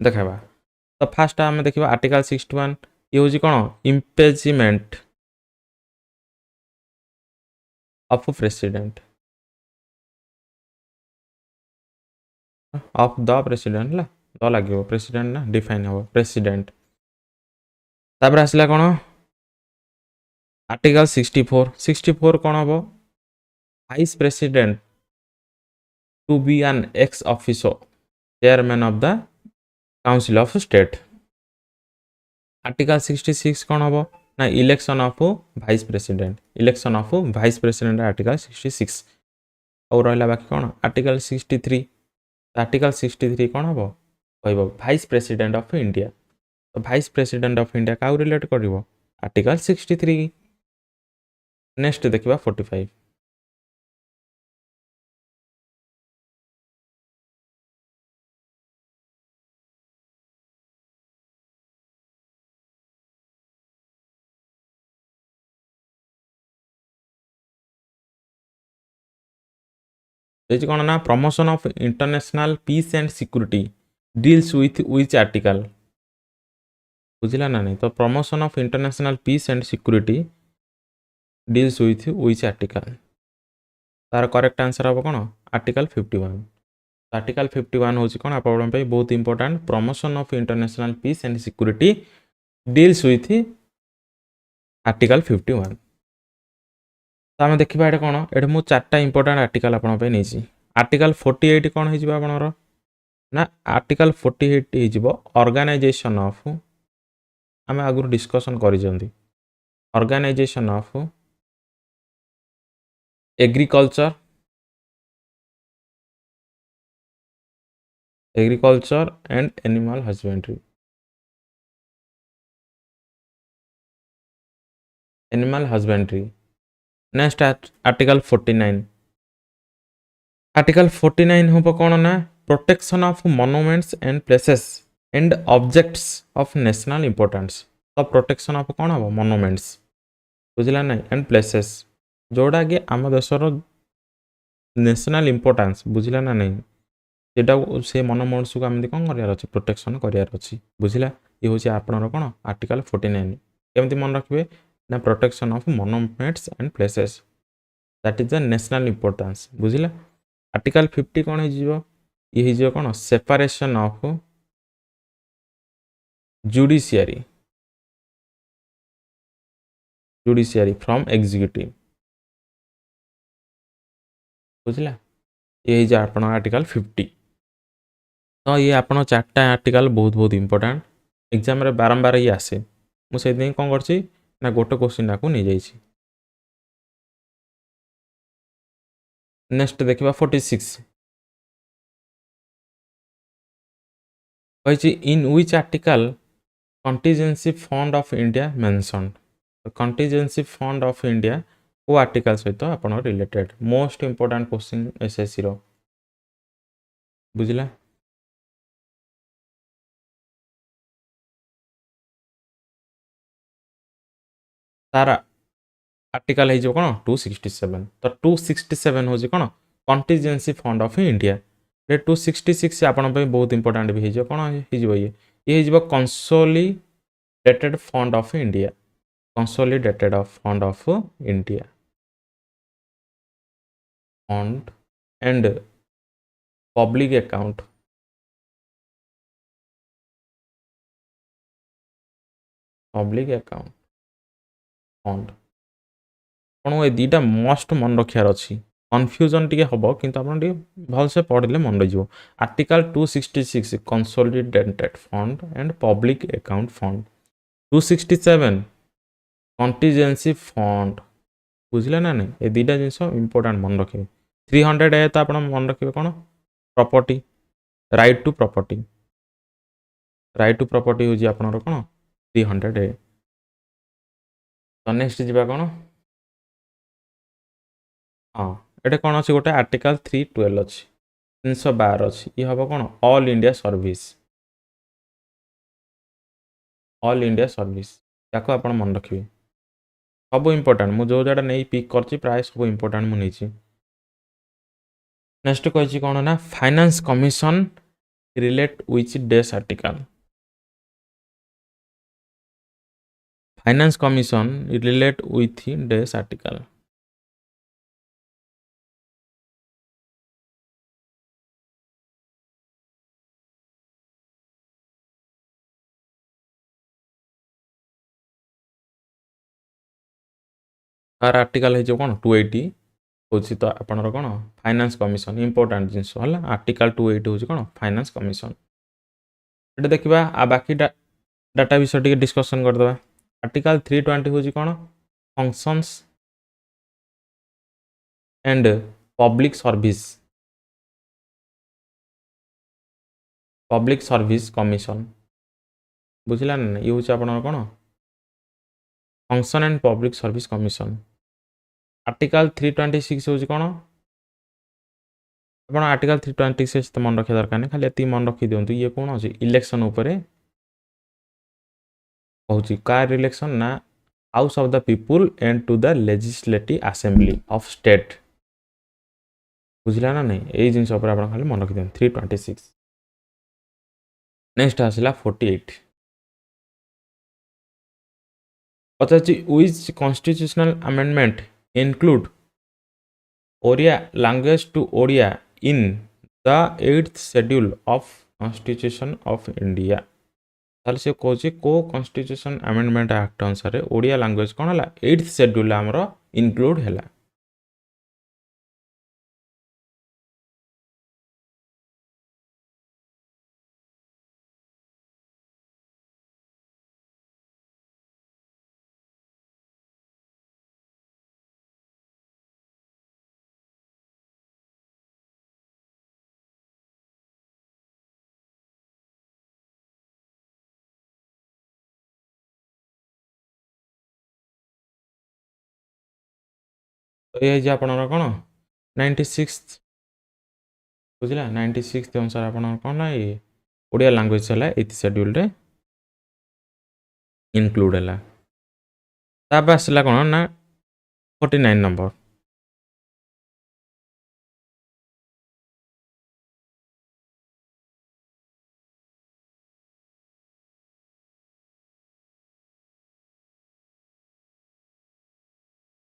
देखाबा तो फास्ट आम देखिबा आर्टिकल 61 ये होची कोन impeachment of president of the president ला द लागियो प्रेसिडेंट ना डिफाइन हो प्रेसिडेंट तापर आसला कोन आर्टिकल 64 कोन हो vice president to be an ex officio chairman of the council of state article 66 कौन हम ना election of vice president article 66 और रहा बाकी कौन आर्टिकल 63 कौन हम कह वाइस प्रेसिडेंट ऑफ इंडिया तो वाइस प्रेसिडेंट ऑफ इंडिया क्या रिलेट कर आर्टिकल 63 नेक्स्ट देखा 45 ये कौन ना promotion of international peace and security deals with which article बुझिला ना नहीं तो promotion of international peace and security deals with which article तार करेक्ट आंसर हम कौन आर्टिकल 51 आर्टिकल 51 हूँ कौन आप बहुत important promotion of international peace and security deals with article 51 तो आम देखा ये कौन ये मुझे 4टा इंपोर्टाट आर्टिकल आपंपी आर्टिकल 48 कौन हो ना आर्टिकल 48 हो ऑर्गेनाइजेशन ऑफ आम आगु डिस्कशन कर organisation of agriculture and animal husbandry next article 49 article 49 हम कौन ना protection of monuments and places and objects of national importance तो प्रोटेक्शन ऑफ कौन हम मॉन्यूमेंट्स बुझला ना एंड प्लेसेस जोड़ा कि आम देशर नेशनल इंपोर्टेंस बुझला ना नहीं सेटा से मॉन्यूमेंट्स को आम कौन करार प्रोटेक्शन करार बुझला ये हूँ आपणर कौन आर्टिकल 49 केमती मन रखिए ना protection of monuments and places that is the national importance बुझला आर्टिकल 50 कौन हो कौन separation of judiciary from executive बुझला ये आप आर्टिकल 50 तो ये आप 4टा आर्टिकल बहुत बहुत इंपोर्टाट एग्जाम रे बारंबार ये आसे मुझे कौन कर गोटे क्वेश्चन आपको नहीं जाइए नेक्स्ट देखा 46 कही in which article contingency fund of India mention contingency fund of India को आर्टिकल सहित आप related most important question SSC रो बुझला तार आर्टिकल हो कौन 267 तो 267 हूँ कौन कंटीजेंसी फंड ऑफ इंडिया 266 आपण बहुत इंपोर्टाट भी हो कौन ये consolidated fund of India consolidated fund of India fund and public account public account fund आपको ये दुटा मस्ट मन रखार अच्छी कन्फ्यूजन टी हम किंतु आप भलसे पढ़ले मन रही article 266 consolidated fund and public account fund 267 contingency fund बुझे ना नहीं ये दुटा जिनस इंपोर्टाट मन रखिए 300 ए तो आप मन रखिए कौन प्रॉपर्टी राइट टू प्रॉपर्टी हूँ आपनर कौन 300 ए तो नेक्स्ट जी कौन हाँ ये कौन अच्छे गोटे आर्टिकल 312 अच्छी 312 अच्छी ये हम कौन ऑल इंडिया सर्विस या आप मन रखिए सब इंपोर्टाट मुझे जो जोटा नहीं पिक कर प्राय सब इंपोर्टाट मुझे नेक्स्ट कही कौन ना finance commission relate which this article finance commission relate with days article तार आर्टिकल है कौन 280 हूँ तो आपणर कौन फाइनेंस कमिशन इंपोर्टाट जिनस है आर्टिकल 280 हूँ कौन फाइनेंस कमिशन ये देखा आ बाकी डाटा विषय टी डिस्कसन करदे आर्टिकल 320 हूँ कौन functions and public service commission बुझला ना ये हूँ आपणर कौन function and public service commission article 326 हूँ कौन आप आर्टिकल 326 तो मन रखा दरकार नहीं खाली ये मन रखी दिंतु ये कौन अच्छे इलेक्शन उपरे कहूँ कार इलेक्शन ना house of the people and to the legislative assembly of state बुझला ना नहीं यही जिन खाली मन रखी दिखाँ 326 नेक्स्ट आसला 48 पचासी which constitutional amendment include Odia language to Odia in the 8th schedule of constitution of India ताल से कौन को कॉन्स्टिट्यूशन अमेंडमेंट एक्ट अनुसार ओडिया लैंग्वेज कौन है 8th शेड्यूल आमर इनक्लूड है तो ये आपणर कौन 96 बुझला 96 अनुसार आप कौन ना ये ओडिया लैंग्वेज है 8th शेड्यूल रे इनक्लूड है ताप आसला कौन ना 49 नंबर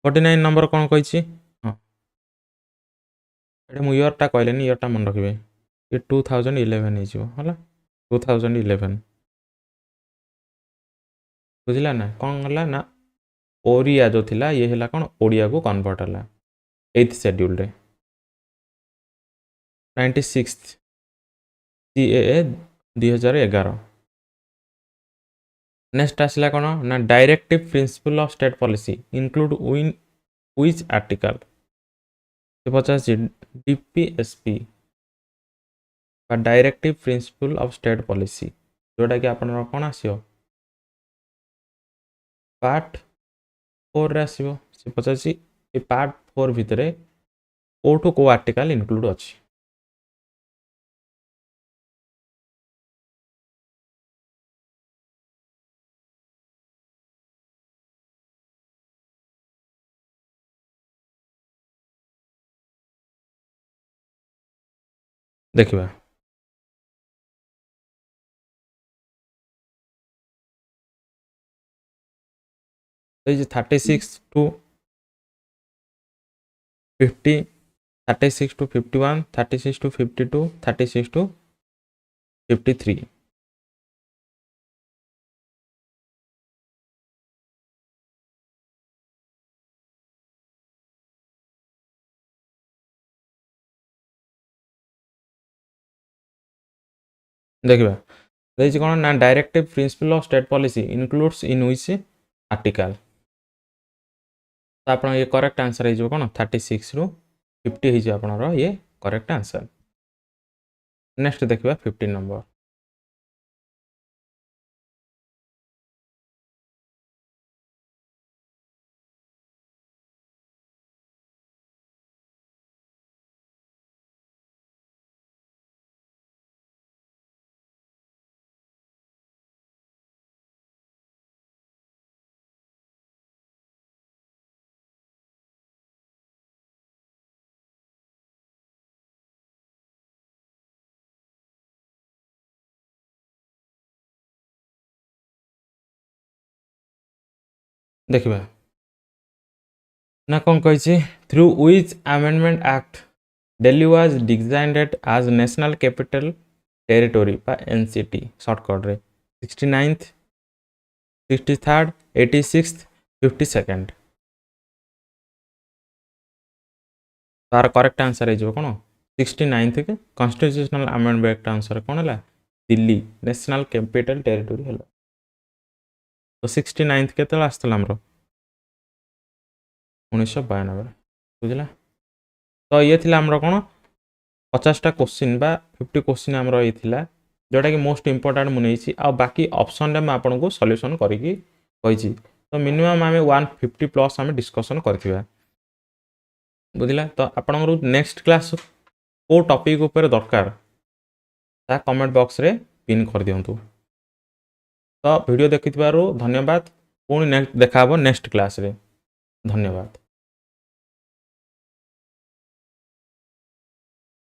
49 नंबर कौन कही हाँ ये इयरटा कहलेनि इयरटा मन रखिए ये 2011 है 2011 बुझला ना कौन है ना ओरिया जो थिला ये है कौन ओडिया को कन्वर्ट है 8th शेड्यूल रे 96 CAA 2011 नेक्स्ट आसला कौन ना directive principle of state policy include win which article 50 DPSP directive principle of state policy जोटा कि आप कौन आसो पार्ट 4 आसो 50 पार्ट 4 भितर कोठू को आर्टिकल इनक्लूड अच्छी देखा तो 36 टू 50 36 टू 51 36 टू 52 36 टू 53 देखिबा ଦେଇଛି କ'ଣ ନା directive principle of state policy includes in which article. ତ ଆପଣ ଇଏ କରେକ୍ଟ ଆନ୍ସର ହେଇଯିବ କ'ଣ 36 ରୁ 50 ହେଇଯିବ ଆପଣଙ୍କର ଇଏ କରେକ୍ଟ ଆନ୍ସର। ନେକ୍ସଟ ଦେଖିବା 15 ନମ୍ବର। ଦେଖିବା ନା କ'ଣ କହିଛି through which amendment act Delhi was designated as national capital territory by NCT shortcut रे 69th 63rd 86th 52nd। तार करेक्ट आंसर है जो कौन 69th के कॉन्स्टिट्यूशनल अमेंडमेंट आंसर कौन है दिल्ली नेशनल कैपिटल टेरिटोरी है। तो 69th के आसला 1992 बुझला। तो ये थिला हमरो कौन 50टा क्वेश्चन बा 50 क्वेश्चन हमरो ये थिला जोटा कि मोस्ट इंपोर्टेंट मुनेछि आ बाकी ऑप्शन रे मैं आपन को सॉल्यूशन करिकि कहिछि। तो मिनिमम हमें 150 प्लस हमें डिस्कशन करथिबा बुझला। तो आपन नेक्स्ट क्लास को टॉपिक ऊपर दरकार ता कमेंट बॉक्स रे पिन कर दियंतु। तो वीडियो देखिथिबारु धन्यवाद। पुणी देखा नेक्स्ट क्लास रे धन्यवाद।